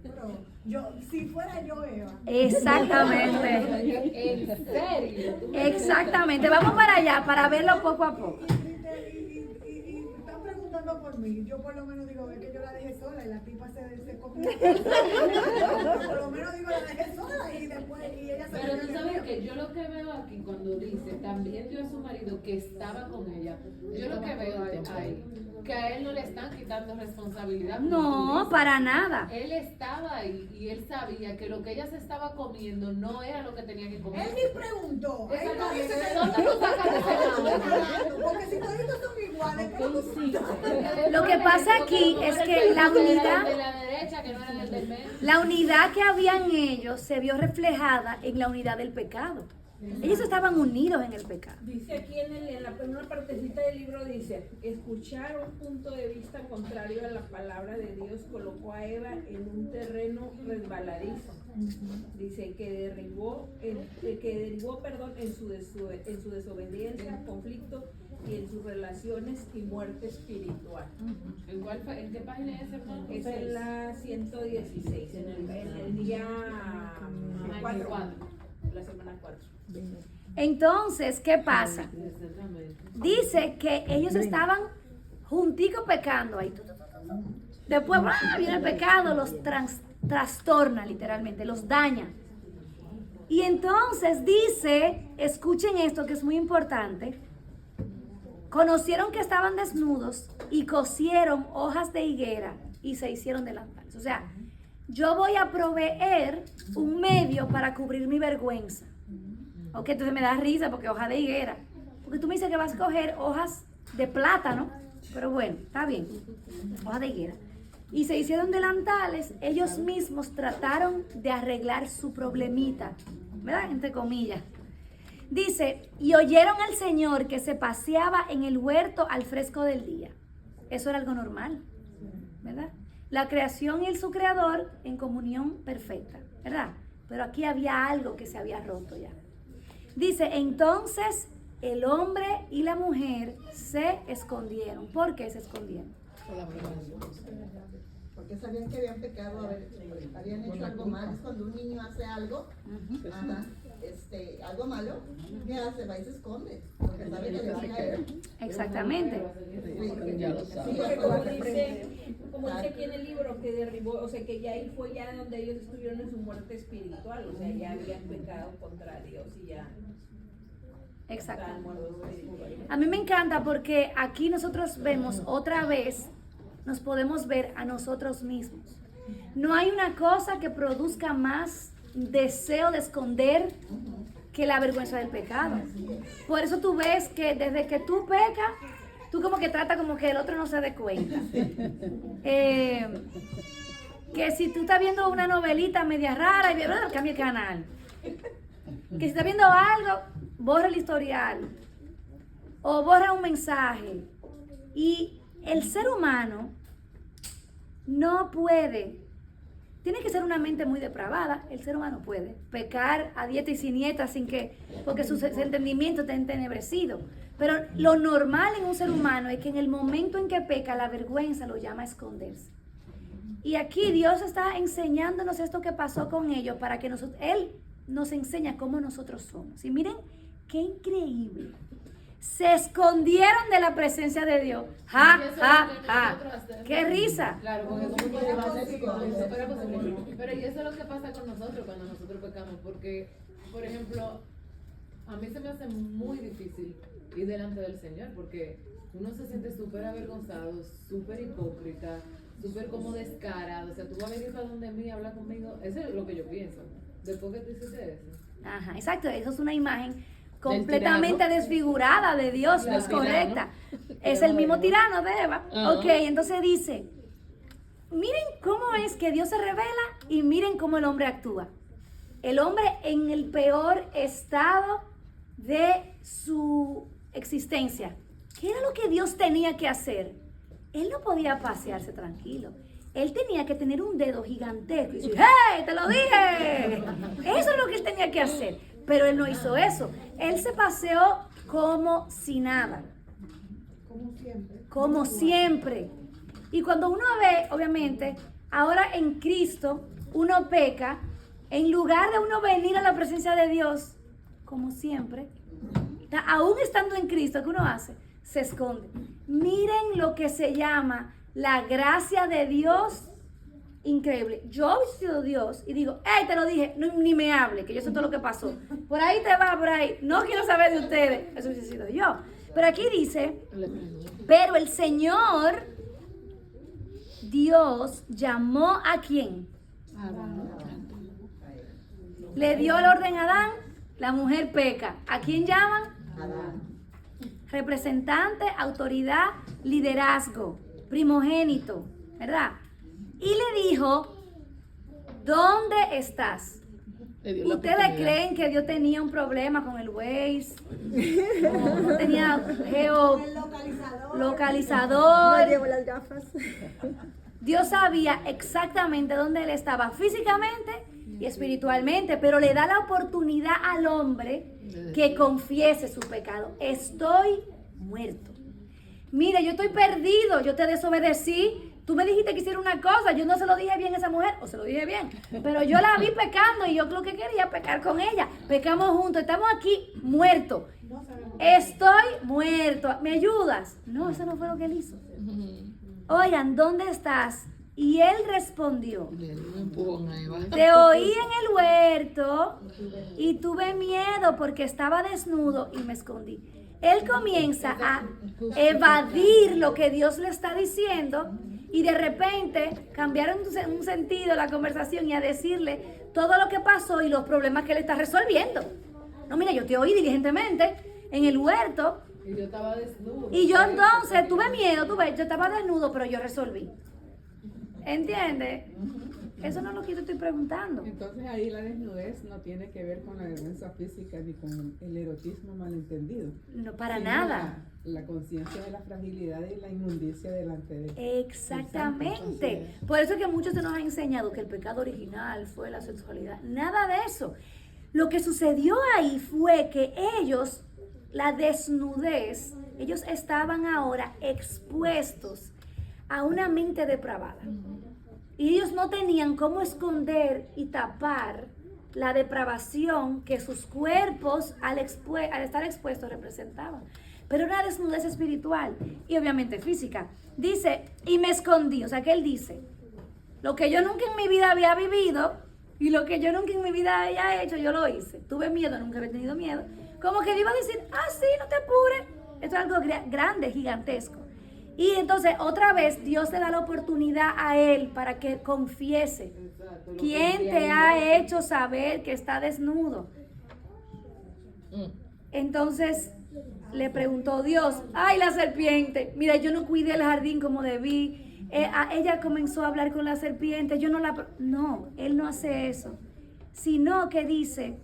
Pero si fuera yo, Eva. Exactamente. ¿En serio? Exactamente. Vamos para allá para verlo poco a poco. Y están preguntando por mí. Yo por lo menos digo, es que yo la dejé sola y la tipa se comió. Por lo menos digo, la dejé sola y después y ella se Pero tú comió. sabes que yo lo que veo aquí cuando dice también dio a su marido que estaba con ella, yo lo que veo ahí, que a él no le están quitando responsabilidad. como tú No, dices. para nada. Él estaba ahí y él sabía que lo que ella se estaba comiendo no era lo que tenía que comer. Él ni preguntó. Él no dice ¿De que dónde tú sacas ese porque si toditos son iguales, ¿qué lo que Lo que pasa aquí es que la unidad, de la derecha, que no era del medio. la unidad que habían ellos se vio reflejada en la unidad del pecado. Ellos estaban unidos en el pecado. Dice aquí en la primera partecita del libro, dice, escuchar un punto de vista contrario a la palabra de Dios colocó a Eva en un terreno resbaladizo. Dice que derivó en su desobediencia, conflicto y en sus relaciones y muerte espiritual. ¿En qué página es, hermano? Es en la 116, en el día 4. la semana 4. Entonces, ¿qué pasa? Exactamente. Dice que ellos estaban junticos pecando ahí. Después viene el pecado, los trastorna literalmente, los daña. Y entonces dice, escuchen esto que es muy importante, conocieron que estaban desnudos y cosieron hojas de higuera y se hicieron delantales. O sea, yo voy a proveer un medio para cubrir mi vergüenza. Ok, entonces me da risa porque hoja de higuera. Porque tú me dices que vas a coger hojas de plátano, pero bueno, está bien, hoja de higuera. Y se hicieron delantales, ellos mismos trataron de arreglar su problemita, ¿verdad? Entre comillas. Dice, y oyeron al Señor que se paseaba en el huerto al fresco del día. Eso era algo normal, ¿verdad? La creación y su creador en comunión perfecta, ¿verdad? Pero aquí había algo que se había roto ya. Dice, entonces el hombre y la mujer se escondieron. ¿Por qué se escondieron? Porque sabían que habían pecado, habían hecho algo malo. Es cuando un niño hace algo, algo malo, ¿qué hace? Va y se esconde, porque sabe que le va a caer. Exactamente. Ya lo sabe. Sí, porque como dice aquí en el libro, que derribó, o sea, que ya ahí fue ya donde ellos estuvieron en su muerte espiritual, o sea, ya habían pecado contra Dios y ya Exacto. estaban muertos espiritualmente. A mí me encanta porque aquí nosotros vemos otra vez, nos podemos ver a nosotros mismos. No hay una cosa que produzca más deseo de esconder que la vergüenza del pecado. Por eso tú ves que desde que tú pecas, tú como que tratas como que el otro no se dé cuenta. Que si tú estás viendo una novelita media rara, y cambia el canal. Que si estás viendo algo, borra el historial. O borra un mensaje. Y el ser humano no puede, tiene que ser una mente muy depravada, el ser humano puede pecar a dieta y siniestra sin que, porque su entendimiento está entenebrecido. Pero lo normal en un ser humano es que en el momento en que peca, la vergüenza lo llama a esconderse. Y aquí Dios está enseñándonos esto que pasó con ellos para que Él nos enseña cómo nosotros somos. Y miren qué increíble. Se escondieron de la presencia de Dios. Ja, ja, ja. ¡Qué risa! Claro, porque como que era posible. Pero y eso es lo que pasa con nosotros cuando nosotros pecamos, porque, por ejemplo, a mí se me hace muy difícil ir delante del Señor, porque uno se siente súper avergonzado, súper hipócrita, súper como descarado. O sea, tú vas a venir para donde mí, habla conmigo. Eso es lo que yo pienso. Después que tú hiciste eso. Ajá, exacto. Eso es una imagen completamente desfigurada de Dios, no es correcta. Es el mismo tirano de Eva. Ok, entonces dice, miren cómo es que Dios se revela y miren cómo el hombre actúa. El hombre en el peor estado de su existencia. ¿Qué era lo que Dios tenía que hacer? Él no podía pasearse tranquilo. Él tenía que tener un dedo gigantesco y decir, ¡hey, te lo dije! Eso es lo que él tenía que hacer. Pero él no hizo eso. Él se paseó como si nada. Como siempre. Como siempre. Y cuando uno ve, obviamente, ahora en Cristo, uno peca, en lugar de uno venir a la presencia de Dios, como siempre, aún estando en Cristo, ¿qué uno hace? Se esconde. Miren lo que se llama la gracia de Dios increíble. Yo he sido Dios y digo, hey, te lo dije, ni me hable, que yo sé todo lo que pasó. Por ahí te va, por ahí. No quiero saber de ustedes. Eso hubiese sido yo. Pero aquí dice, pero el Señor, Dios, llamó ¿a quién? Le dio el orden a Adán, la mujer peca. ¿A quién llaman? Adán. Representante, autoridad, liderazgo, primogénito, ¿verdad? Y le dijo, ¿dónde estás? ¿Ustedes creen que Dios tenía un problema con el Waze? No tenía El localizador. localizador. No llevo las gafas. Dios sabía exactamente dónde él estaba físicamente y espiritualmente, pero le da la oportunidad al hombre que confiese su pecado. Estoy muerto. Mire, yo estoy perdido, yo te desobedecí, Tú me dijiste que hiciera una cosa, yo no se lo dije bien a esa mujer, o se lo dije bien, pero yo la vi pecando y yo lo que quería pecar con ella. Pecamos juntos, estamos aquí muertos. No sabemos. Estoy muerto, ¿me ayudas? No, eso no fue lo que él hizo. Oigan, ¿dónde estás? Y él respondió, te oí en el huerto y tuve miedo porque estaba desnudo y me escondí. Él comienza a evadir lo que Dios le está diciendo y de repente cambiaron un sentido la conversación y a decirle todo lo que pasó y los problemas que él está resolviendo. No, mira, yo te oí diligentemente en el huerto Y yo estaba desnudo. y yo entonces tuve miedo, yo estaba desnudo, pero yo resolví. ¿Entiendes? Eso no es lo que yo te estoy preguntando. Entonces ahí la desnudez no tiene que ver con la vergüenza física ni con el erotismo malentendido. No, para Sino nada. La conciencia de la fragilidad y la inmundicia delante de Dios. Exactamente. Por eso es que muchos se nos han enseñado que el pecado original fue la sexualidad. Nada de eso. Lo que sucedió ahí fue que ellos, la desnudez, ellos estaban ahora expuestos a una mente depravada. Y ellos no tenían cómo esconder y tapar la depravación que sus cuerpos al estar expuestos representaban. Pero una desnudez espiritual y obviamente física. Dice, y me escondí. O sea que él dice, lo que yo nunca en mi vida había vivido y lo que yo nunca en mi vida había hecho, yo lo hice. Tuve miedo, nunca había tenido miedo. Como que Dios iba a decir, sí, no te apures. Esto es algo grande, gigantesco. Y entonces otra vez Dios le da la oportunidad a él para que confiese. Exacto, lo ¿Quién que te hay ha hecho saber que está desnudo? Entonces le preguntó Dios, ay, la serpiente, mira, yo no cuidé el jardín como debí. Ella comenzó a hablar con la serpiente, no, él no hace eso, sino que dice,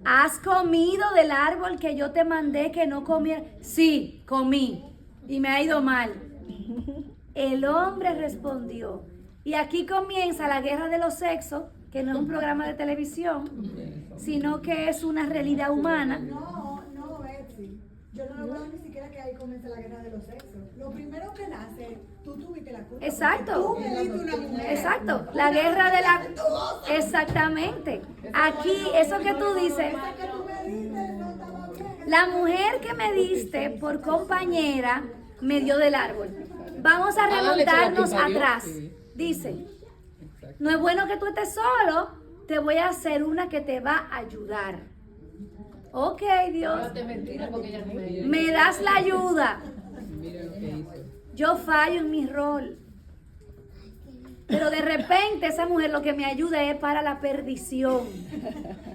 ¿has comido del árbol que yo te mandé que no comieras? Sí, comí y me ha ido mal. El hombre respondió, y aquí comienza la guerra de los sexos, que no es un programa de televisión, sino que es una realidad humana. No, Betsy. Yo no veo ni siquiera que ahí comienza la guerra de los sexos. Lo primero que nace, tú tuviste la culpa. Exacto. Tú me diste una mujer. Exacto, la guerra de la... Exactamente. Aquí, eso que tú dices, Esa que tú me diste no estaba bien. la mujer que me diste por compañera me dio del árbol. Vamos a remontarnos atrás. Dice, no es bueno que tú estés solo, te voy a hacer una que te va a ayudar. Ok, Dios, Ahora te mentira porque ella no me das la ayuda. Mira lo que hizo. Yo fallo en mi rol. Pero de repente esa mujer lo que me ayuda es para la perdición.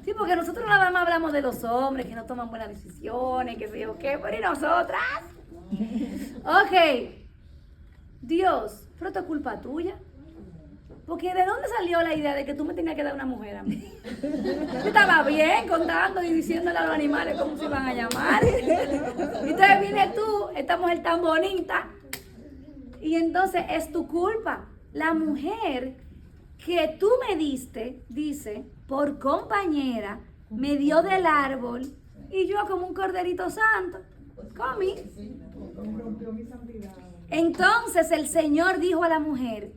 Sí, porque nosotros nada más hablamos de los hombres que no toman buenas decisiones, que sé yo qué, pero ¿y nosotras? Ok. Dios, pero esto es culpa tuya. Porque ¿de dónde salió la idea de que tú me tenías que dar una mujer a mí? Yo estaba bien contando y diciéndole a los animales cómo se iban a llamar. Y entonces viene tú, esta mujer tan bonita. Y entonces es tu culpa. La mujer que tú me diste, dice, por compañera, me dio del árbol y yo como un corderito santo, comí. Rompió mi santidad. Entonces el Señor dijo a la mujer,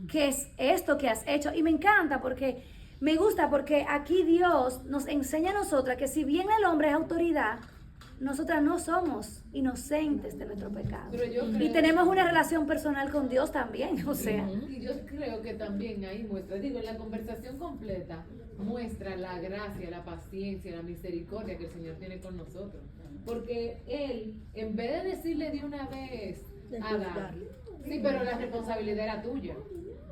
¿qué es esto que has hecho? Y me encanta porque me gusta porque aquí Dios nos enseña a nosotras que si bien el hombre es autoridad, nosotras no somos inocentes de nuestro pecado. Pero yo Y creo- tenemos una relación personal con Dios también, o sea. Y yo creo que también ahí muestra, digo, en la conversación completa muestra la gracia, la paciencia, la misericordia que el Señor tiene con nosotros. Porque Él, en vez de decirle de una vez a Adán, sí, pero la responsabilidad era tuya.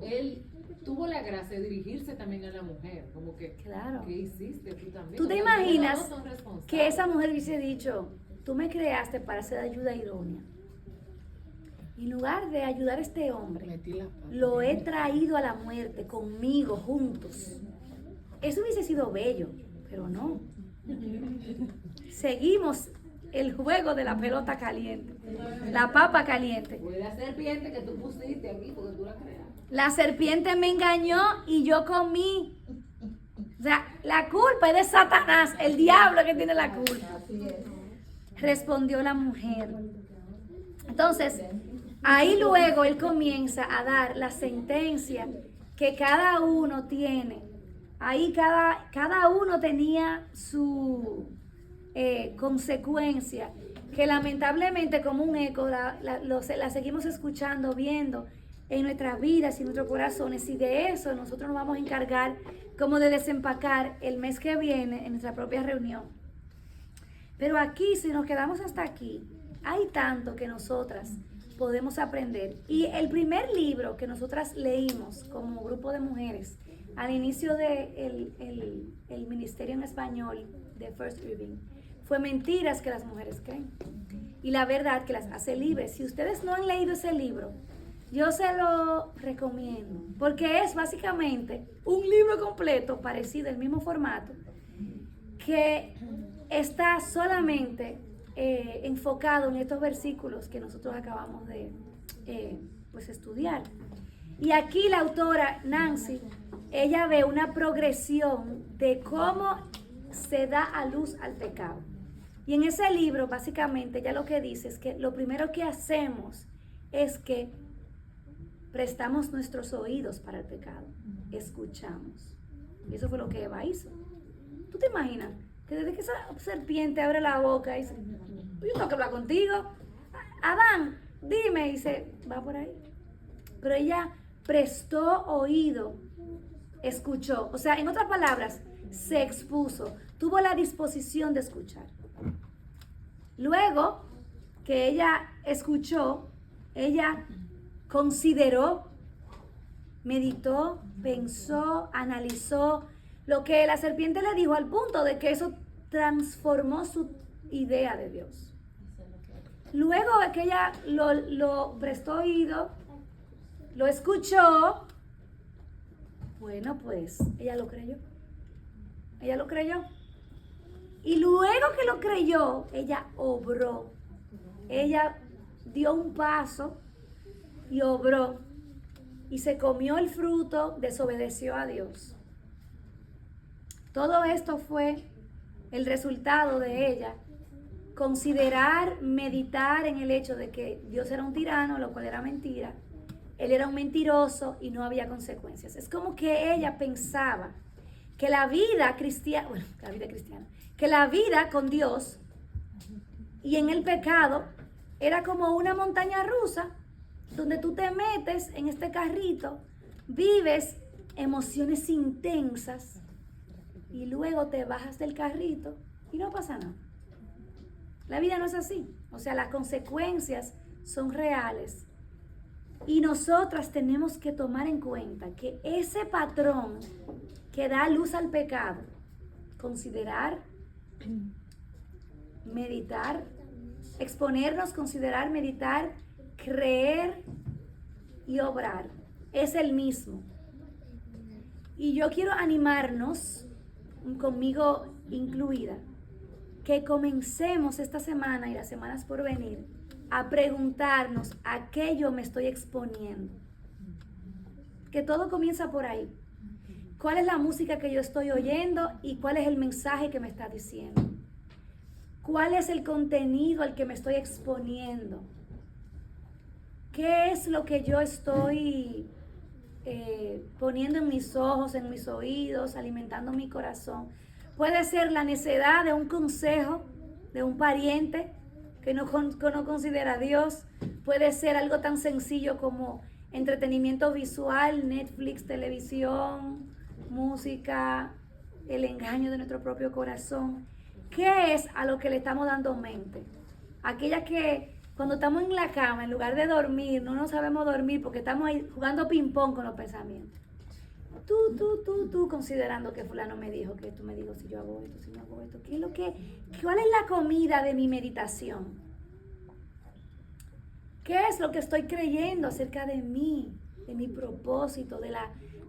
Él tuvo la gracia de dirigirse también a la mujer, como que, Claro. ¿qué hiciste tú también? ¿Tú te O sea, imaginas los dos son responsables. que esa mujer hubiese dicho, tú me creaste para ser ayuda idónea? En lugar de ayudar a este hombre, lo he traído a la muerte conmigo, juntos. Eso hubiese sido bello, pero no. Seguimos el juego de la pelota caliente, la papa caliente. Fue la serpiente que tú pusiste aquí porque tú la creaste. La serpiente me engañó y yo comí. O sea, la culpa es de Satanás, el diablo que tiene la culpa. Así es. Respondió la mujer. Entonces, Ahí luego él comienza a dar la sentencia que cada uno tiene. Ahí cada uno tenía su consecuencia, que lamentablemente como un eco la seguimos escuchando, viendo en nuestras vidas y en nuestros corazones, y de eso nosotros nos vamos a encargar como de desempacar el mes que viene en nuestra propia reunión. Pero aquí, si nos quedamos hasta aquí, hay tanto que nosotras podemos aprender. Y el primer libro que nosotras leímos como grupo de mujeres al inicio de el ministerio en español de First Living fue Mentiras que las mujeres creen y la verdad que las hace libres. Si ustedes no han leído ese libro, yo se lo recomiendo, porque es básicamente un libro completo, parecido, el mismo formato, que está solamente enfocado en estos versículos que nosotros acabamos de pues estudiar. Y aquí la autora Nancy, ella ve una progresión de cómo se da a luz al pecado. Y en ese libro, básicamente, ella lo que dice es que lo primero que hacemos es que prestamos nuestros oídos para el pecado, escuchamos. Y eso fue lo que Eva hizo. ¿Tú te imaginas que desde que esa serpiente abre la boca y dice, yo tengo que hablar contigo, Adán, dime, y dice, va por ahí? Pero ella prestó oído, escuchó, o sea, en otras palabras, se expuso, tuvo la disposición de escuchar. Luego que ella escuchó, ella consideró, meditó, pensó, analizó lo que la serpiente le dijo, al punto de que eso transformó su idea de Dios. Luego de que ella lo prestó oído, lo escuchó, bueno, pues ella lo creyó. Ella lo creyó. Y luego que lo creyó, ella obró. Ella dio un paso y obró. Y se comió el fruto, desobedeció a Dios. Todo esto fue el resultado de ella considerar, meditar en el hecho de que Dios era un tirano, lo cual era mentira. Él era un mentiroso y no había consecuencias. Es como que ella pensaba que la vida cristiana, que la vida con Dios y en el pecado era como una montaña rusa donde tú te metes en este carrito, vives emociones intensas y luego te bajas del carrito y no pasa nada. La vida no es así. O sea, las consecuencias son reales. Y nosotras tenemos que tomar en cuenta que ese patrón que da luz al pecado, considerar, meditar, exponernos, considerar, meditar, creer y obrar, es el mismo. Y yo quiero animarnos, conmigo incluida, que comencemos esta semana y las semanas por venir a preguntarnos a qué yo me estoy exponiendo. Que todo comienza por ahí. ¿Cuál es la música que yo estoy oyendo y cuál es el mensaje que me está diciendo? ¿Cuál es el contenido al que me estoy exponiendo? ¿Qué es lo que yo estoy poniendo en mis ojos, en mis oídos, alimentando mi corazón? Puede ser la necedad de un consejo de un pariente que no considera a Dios. Puede ser algo tan sencillo como entretenimiento visual, Netflix, televisión, música, el engaño de nuestro propio corazón. ¿Qué es a lo que le estamos dando mente? Aquella que cuando estamos en la cama, en lugar de dormir, no nos sabemos dormir porque estamos ahí jugando ping-pong con los pensamientos. Tú, considerando que fulano me dijo, que esto me dijo, si yo hago esto, si no hago esto. ¿Cuál es la comida de mi meditación? ¿Qué es lo que estoy creyendo acerca de mí, de mi propósito,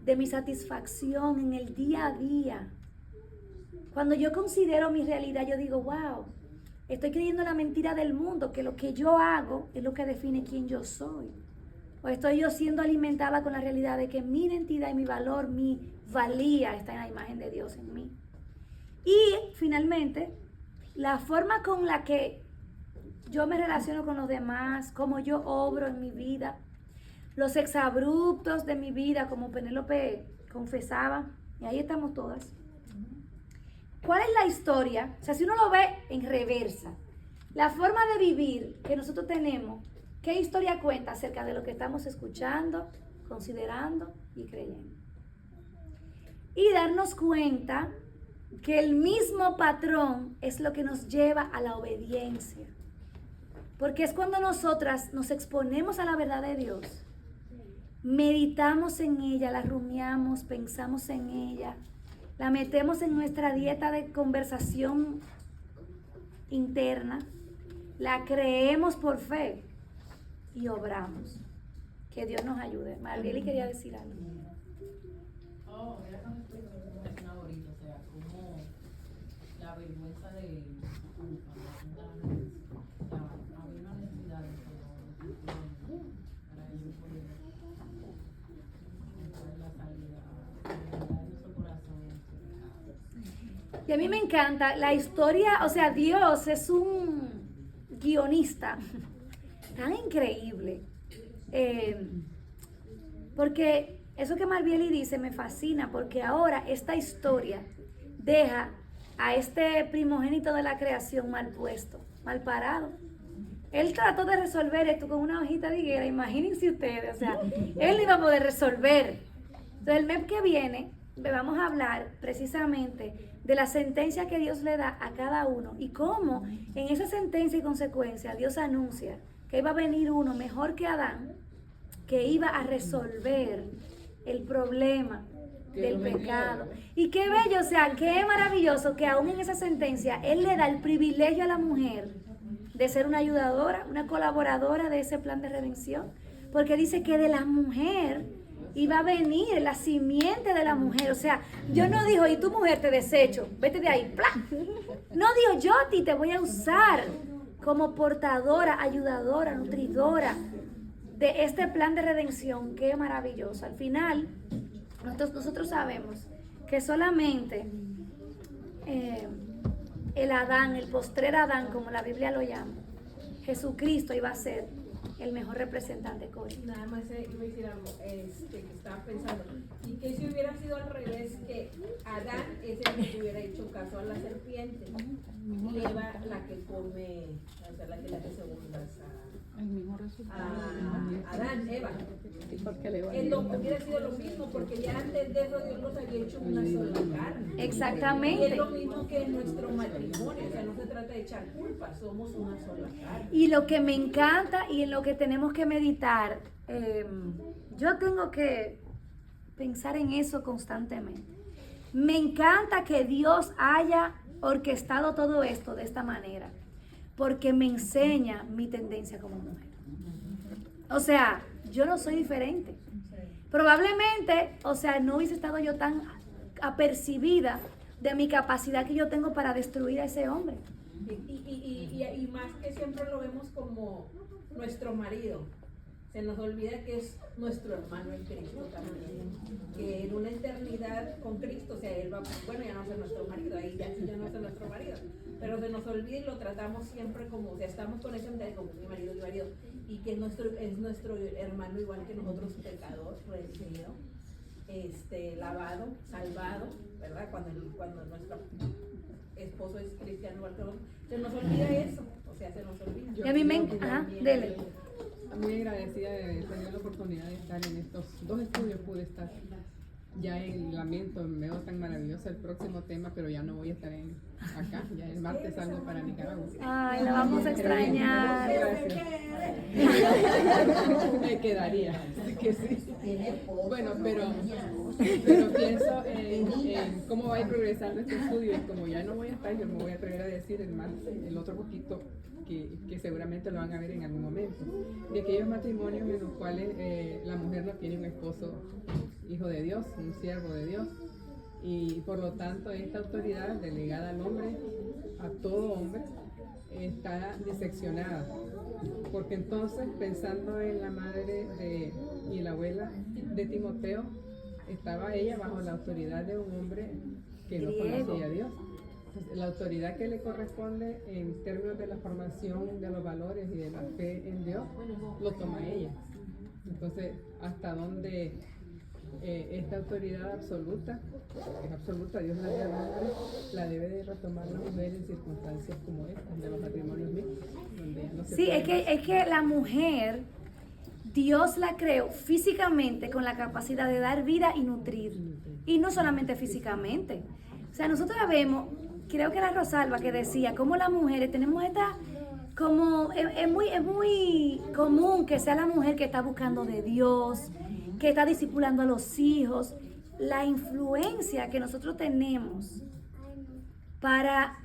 de mi satisfacción en el día a día? Cuando yo considero mi realidad, yo digo, wow, estoy creyendo la mentira del mundo, que lo que yo hago es lo que define quién yo soy. O estoy yo siendo alimentada con la realidad de que mi identidad y mi valor, mi valía está en la imagen de Dios en mí. Y finalmente, la forma con la que yo me relaciono con los demás, cómo yo obro en mi vida, los exabruptos de mi vida, como Penélope confesaba, y ahí estamos todas. ¿Cuál es la historia? O sea, si uno lo ve en reversa, la forma de vivir que nosotros tenemos, ¿qué historia cuenta acerca de lo que estamos escuchando, considerando y creyendo? Y darnos cuenta que el mismo patrón es lo que nos lleva a la obediencia. Porque es cuando nosotras nos exponemos a la verdad de Dios, meditamos en ella, la rumiamos, pensamos en ella, la metemos en nuestra dieta de conversación interna, la creemos por fe y obramos. Que Dios nos ayude. Marlely quería decir algo. Era con respecto a lo que mencionaba ahorita, o sea, como la vergüenza de culpa, o sea, había una necesidad de para ellos poder encontrar la salida, de nuestro corazón. Y a mí me encanta la historia, o sea, Dios es un guionista tan increíble. Porque eso que Marbieli dice me fascina, porque ahora esta historia deja a este primogénito de la creación mal puesto, mal parado. Él trató de resolver esto con una hojita de higuera, imagínense ustedes, o sea, él no iba a poder resolver. Entonces el mes que viene vamos a hablar precisamente de la sentencia que Dios le da a cada uno y cómo en esa sentencia y consecuencia Dios anuncia que iba a venir uno mejor que Adán, que iba a resolver el problema del pecado. Y qué bello, o sea, qué maravilloso que aún en esa sentencia Él le da el privilegio a la mujer de ser una ayudadora, una colaboradora de ese plan de redención, porque dice que de la mujer iba a venir la simiente de la mujer. O sea, Dios no dijo, y tu mujer te desecho, vete de ahí, ¡plá! No dijo, yo a ti te voy a usar como portadora, ayudadora, nutridora de este plan de redención. Qué maravilloso. Al final, nosotros sabemos que solamente el Adán, el postrer Adán, como la Biblia lo llama, Jesucristo iba a ser el mejor representante con él. Nada más iba a decir algo que estaba pensando. Y que si hubiera sido al revés, que Adán es el que hubiera hecho caso a la serpiente y Eva la que come, o sea, la que le hace segundas El mismo resultado. a Adán, Eva. Porque le Hubiera sido lo mismo, porque ya antes de eso Dios los había hecho una sola carne. Y Exactamente. es lo mismo que en nuestro matrimonio, o sea, no se trata de echar culpa, somos una sola carne. Y lo que me encanta y en lo que tenemos que meditar, yo tengo que pensar en eso constantemente. Me encanta que Dios haya orquestado todo esto de esta manera, porque me enseña mi tendencia como mujer. O sea, yo no soy diferente. Probablemente, o sea, no hubiese estado yo tan apercibida de mi capacidad que yo tengo para destruir a ese hombre. Y más que siempre lo vemos como nuestro marido. Se nos olvida que es nuestro hermano en Cristo también. Que en una eternidad con Cristo, o sea, él va, bueno, ya no va a ser nuestro marido, ahí ya no va a ser nuestro marido. Pero se nos olvida y lo tratamos siempre como, o sea, estamos con esa mentalidad como mi marido, y que es nuestro hermano igual que nosotros, pecador, redimido, lavado, salvado, ¿verdad? Cuando nuestro esposo es cristiano igual que nosotros, se nos olvida eso, o sea, se nos olvida. Y a mí me encanta, dele. Muy agradecida de tener la oportunidad de estar en estos 2 estudios. Pude estar ya en Lamento, me veo tan maravilloso el próximo tema, pero ya no voy a estar acá, ya el martes salgo para Nicaragua. Ay, la vamos a extrañar. Me quedaría, así que sí. Bueno, pero pienso en cómo va a ir progresando este estudio, y como ya no voy a estar, yo me voy a atrever a decir el otro poquito que seguramente lo van a ver en algún momento, de aquellos matrimonios en los cuales la mujer no tiene un esposo hijo de Dios, un siervo de Dios, y por lo tanto esta autoridad delegada al hombre, a todo hombre, está diseccionada, porque entonces, pensando en la madre y la abuela de Timoteo, estaba ella bajo la autoridad de un hombre que no conocía a Dios. la autoridad que le corresponde en términos de la formación de los valores y de la fe en Dios, lo toma ella. Entonces, ¿hasta dónde esta autoridad absoluta, que es absoluta, Dios la dio al hombre, la debe de retomar la mujer en circunstancias como estas, de los matrimonios mixtos? Donde no se Sí, puede es que la mujer, Dios la creó físicamente con la capacidad de dar vida y nutrir. Y no solamente físicamente. O sea, nosotros la vemos, creo que era Rosalba que decía, como las mujeres tenemos esta, como es muy común que sea la mujer que está buscando de Dios, que está discipulando a los hijos. La influencia que nosotros tenemos para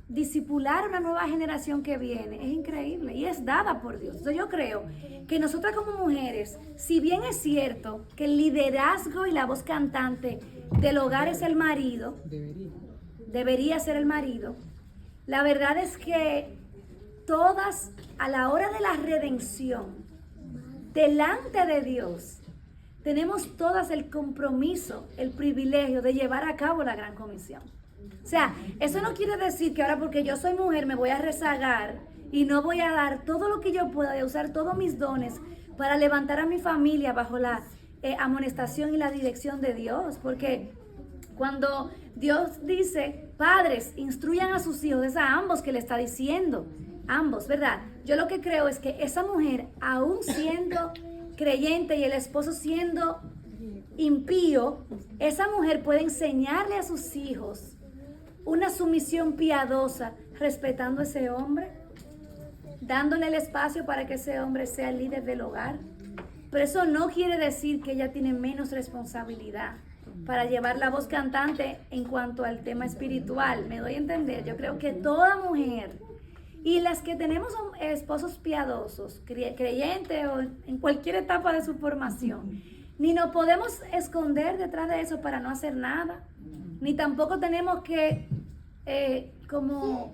discipular una nueva generación que viene es increíble y es dada por Dios. Entonces yo creo que nosotras como mujeres, si bien es cierto que el liderazgo y la voz cantante del hogar es el marido, debería ser el marido, la verdad es que todas a la hora de la redención, delante de Dios, tenemos todas el compromiso, el privilegio de llevar a cabo la gran comisión. O sea, eso no quiere decir que ahora porque yo soy mujer me voy a rezagar y no voy a dar todo lo que yo pueda, de usar todos mis dones para levantar a mi familia bajo la amonestación y la dirección de Dios. Porque cuando Dios dice, padres, instruyan a sus hijos, es a ambos que le está diciendo, ambos, ¿verdad? Yo lo que creo es que esa mujer, aún siendo creyente y el esposo siendo impío, esa mujer puede enseñarle a sus hijos una sumisión piadosa, respetando a ese hombre, dándole el espacio para que ese hombre sea el líder del hogar. Pero eso no quiere decir que ella tiene menos responsabilidad para llevar la voz cantante en cuanto al tema espiritual. Me doy a entender. Yo creo que toda mujer, y las que tenemos esposos piadosos, creyentes o en cualquier etapa de su formación, ni nos podemos esconder detrás de eso para no hacer nada, ni tampoco tenemos que como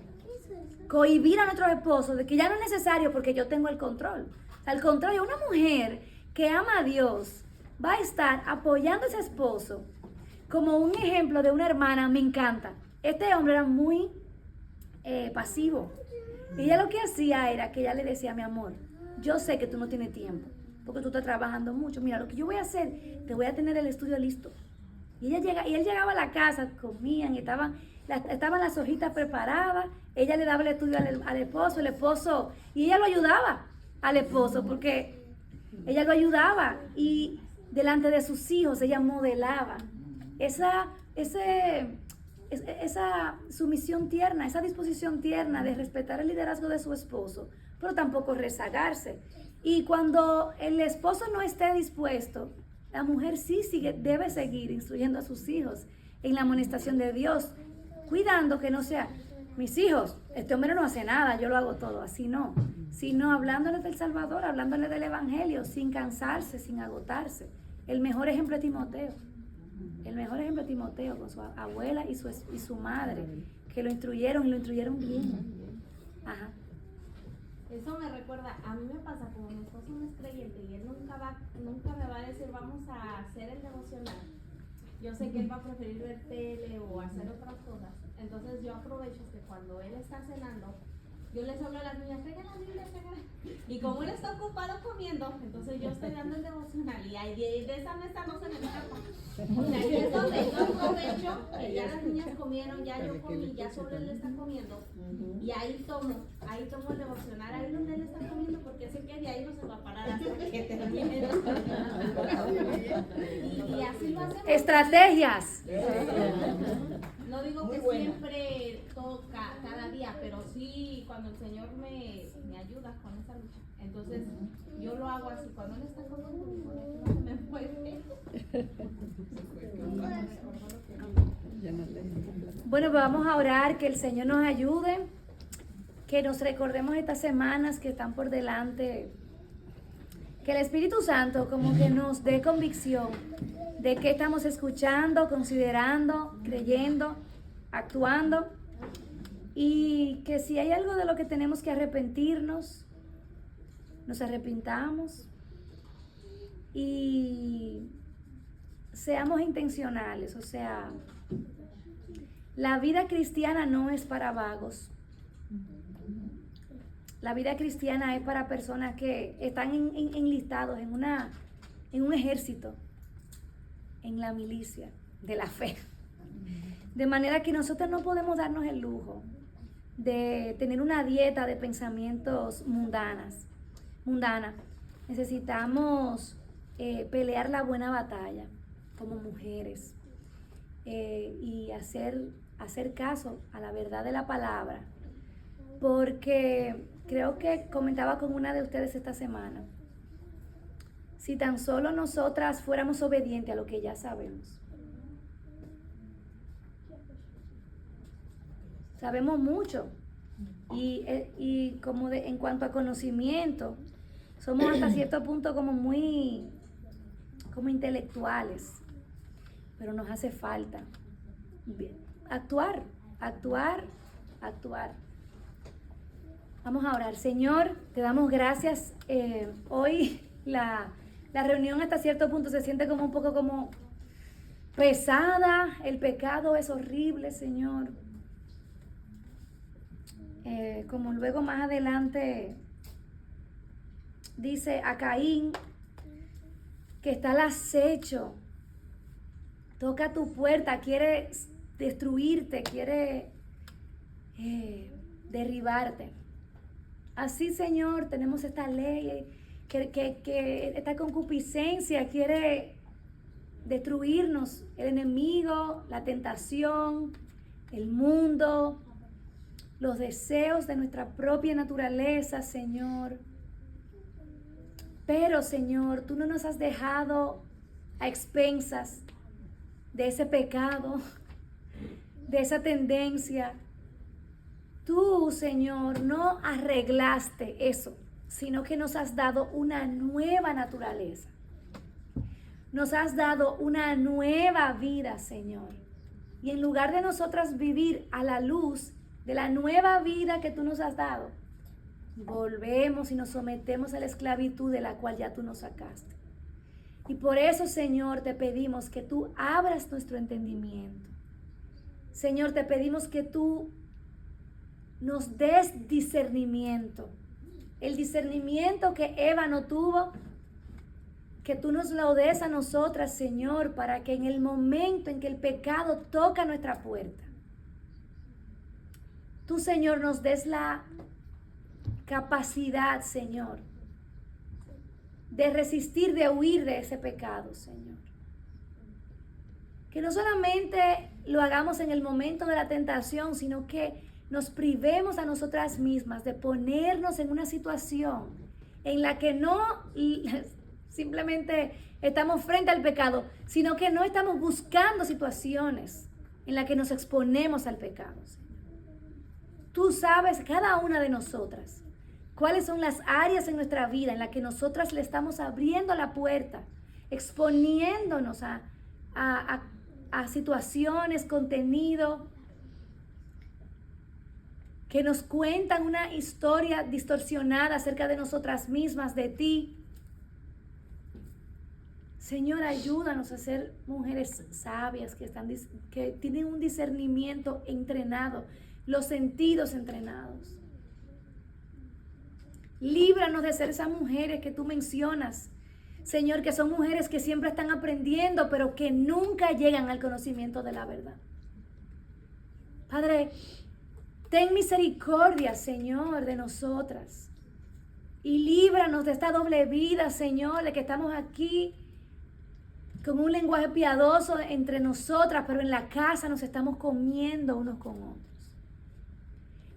cohibir a nuestros esposos de que ya no es necesario porque yo tengo el control. Al contrario, una mujer que ama a Dios va a estar apoyando a ese esposo como un ejemplo de una hermana. Me encanta. Este hombre era muy pasivo. Y ella lo que hacía era que ella le decía, mi amor, yo sé que tú no tienes tiempo porque tú estás trabajando mucho. Mira, lo que yo voy a hacer, te voy a tener el estudio listo. Y él llegaba a la casa, comían y estaban las hojitas preparadas. Ella le daba el estudio al esposo, el esposo, y ella lo ayudaba al esposo porque ella lo ayudaba y delante de sus hijos ella modelaba esa sumisión tierna, esa disposición tierna de respetar el liderazgo de su esposo, pero tampoco rezagarse. Y cuando el esposo no esté dispuesto, la mujer sí debe seguir instruyendo a sus hijos en la amonestación de Dios, cuidando que no sea, mis hijos, este hombre no hace nada, yo lo hago todo, así no, sino hablándoles del Salvador, hablándoles del Evangelio, sin cansarse, sin agotarse. El mejor ejemplo es Timoteo, con su abuela y su madre, que lo instruyeron bien. Ajá. Eso me recuerda, a mí me pasa como mi esposo no es creyente y él nunca me va a decir vamos a hacer el devocional. Yo sé que él va a preferir ver tele o hacer otras cosas. Entonces yo aprovecho que cuando él está cenando, yo les hablo a las niñas, traigan la Biblia, y como él está ocupado comiendo, entonces yo estoy dando el devocional y ahí de esa mesa no se me escapa. O sea, que es donde yo aprovecho que ya las niñas comieron, ya yo comí, ya solo él está comiendo, y ahí tomo el devocional, ahí donde él está comiendo, porque sé que de ahí no se va a parar hasta que termine. Y así lo hacemos. Estrategias. No digo Muy que buena. siempre toca cada día, pero sí cuando el Señor me ayuda con esa lucha. Entonces yo lo hago así, cuando él está comiendo, no se me mueve. Bueno, pues vamos a orar, que el Señor nos ayude, que nos recordemos estas semanas que están por delante, que el Espíritu Santo como que nos dé convicción de qué estamos escuchando, considerando, creyendo, actuando, y que si hay algo de lo que tenemos que arrepentirnos, nos arrepintamos y seamos intencionales, o sea, La vida cristiana no es para vagos. La vida cristiana es para personas que están enlistados en un ejército, en la milicia de la fe. De manera que nosotros no podemos darnos el lujo de tener una dieta de pensamientos mundanas. Necesitamos pelear la buena batalla como mujeres y hacer caso a la verdad de la palabra, porque creo que comentaba con una de ustedes esta semana, si tan solo nosotras fuéramos obedientes a lo que ya sabemos. Sabemos mucho y como en cuanto a conocimiento, somos hasta cierto punto como intelectuales, pero nos hace falta actuar. Vamos a orar. Señor, te damos gracias. Hoy la reunión hasta cierto punto se siente como un poco como pesada. El pecado es horrible, Señor. Como luego más adelante dice a Caín que está al acecho, toca tu puerta, quiere destruirte, quiere derribarte. Así, Señor, tenemos esta ley que esta concupiscencia quiere destruirnos, el enemigo, la tentación, el mundo, los deseos de nuestra propia naturaleza, Señor. Pero, Señor, tú no nos has dejado a expensas de ese pecado, de esa tendencia. Tú, Señor, no arreglaste eso, sino que nos has dado una nueva naturaleza. Nos has dado una nueva vida, Señor. Y en lugar de nosotras vivir a la luz de la nueva vida que tú nos has dado, volvemos y nos sometemos a la esclavitud de la cual ya tú nos sacaste. Y por eso, Señor, te pedimos que tú abras nuestro entendimiento. Señor, te pedimos que tú nos des discernimiento. El discernimiento que Eva no tuvo, que tú nos lo des a nosotras, Señor, para que en el momento en que el pecado toca nuestra puerta, tú, Señor, nos des la capacidad, Señor, de resistir, de huir de ese pecado, Señor. Que no solamente lo hagamos en el momento de la tentación, sino que nos privemos a nosotras mismas de ponernos en una situación en la que no simplemente estamos frente al pecado, sino que no estamos buscando situaciones en las que nos exponemos al pecado, Señor. Tú sabes, cada una de nosotras, cuáles son las áreas en nuestra vida en las que nosotras le estamos abriendo la puerta, exponiéndonos a situaciones, contenido, que nos cuentan una historia distorsionada acerca de nosotras mismas, de ti. Señor, ayúdanos a ser mujeres sabias que tienen un discernimiento entrenado, los sentidos entrenados. Líbranos de ser esas mujeres que tú mencionas, Señor, que son mujeres que siempre están aprendiendo, pero que nunca llegan al conocimiento de la verdad. Padre, ten misericordia, Señor, de nosotras. Y líbranos de esta doble vida, Señor, de que estamos aquí con un lenguaje piadoso entre nosotras, pero en la casa nos estamos comiendo unos con otros.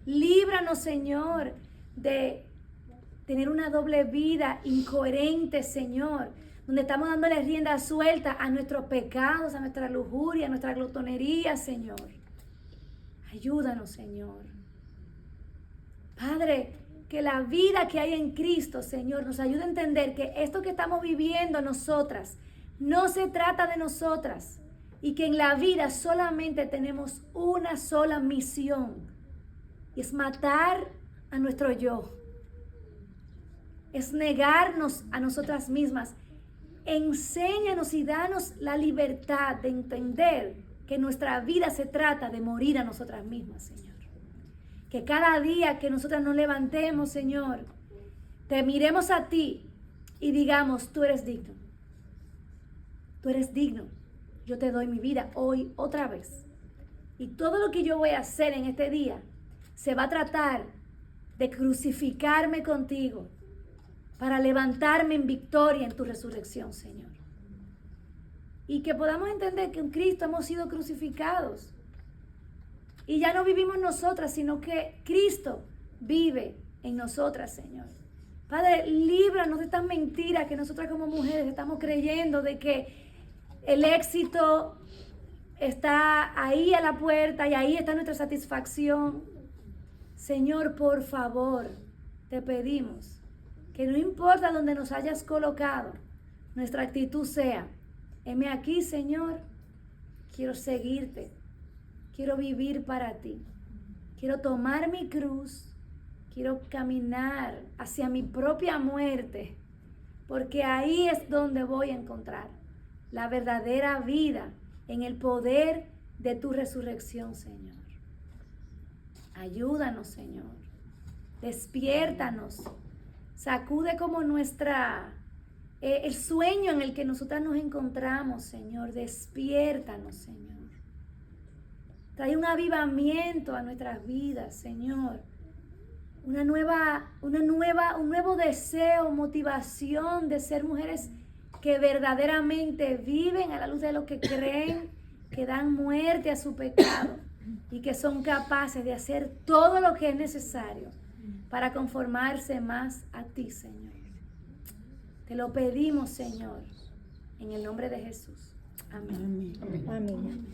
Líbranos, Señor, de tener una doble vida incoherente, Señor, donde estamos dándole rienda suelta a nuestros pecados, a nuestra lujuria, a nuestra glotonería, Señor. Ayúdanos, Señor. Padre, que la vida que hay en Cristo, Señor, nos ayude a entender que esto que estamos viviendo nosotras no se trata de nosotras y que en la vida solamente tenemos una sola misión y es matar a nuestro yo. Es negarnos a nosotras mismas. Enséñanos y danos la libertad de entender que que nuestra vida se trata de morir a nosotras mismas, Señor. Que cada día que nosotras nos levantemos, Señor, te miremos a ti y digamos, tú eres digno. Tú eres digno. Yo te doy mi vida hoy otra vez. Y todo lo que yo voy a hacer en este día se va a tratar de crucificarme contigo para levantarme en victoria en tu resurrección, Señor. Y que podamos entender que en Cristo hemos sido crucificados. Y ya no vivimos nosotras, sino que Cristo vive en nosotras, Señor. Padre, líbranos de estas mentiras que nosotras como mujeres estamos creyendo de que el éxito está ahí a la puerta y ahí está nuestra satisfacción. Señor, por favor, te pedimos que no importa dónde nos hayas colocado, nuestra actitud sea, heme aquí, Señor, quiero seguirte, quiero vivir para ti, quiero tomar mi cruz, quiero caminar hacia mi propia muerte, porque ahí es donde voy a encontrar la verdadera vida en el poder de tu resurrección, Señor. Ayúdanos, Señor. Despiértanos. Sacude como el sueño en el que nosotras nos encontramos, Señor. Despiértanos, Señor. Trae un avivamiento a nuestras vidas, Señor. Un nuevo deseo, motivación de ser mujeres que verdaderamente viven a la luz de lo que creen, que dan muerte a su pecado y que son capaces de hacer todo lo que es necesario para conformarse más a ti, Señor. Te lo pedimos, Señor, en el nombre de Jesús. Amén. Amén.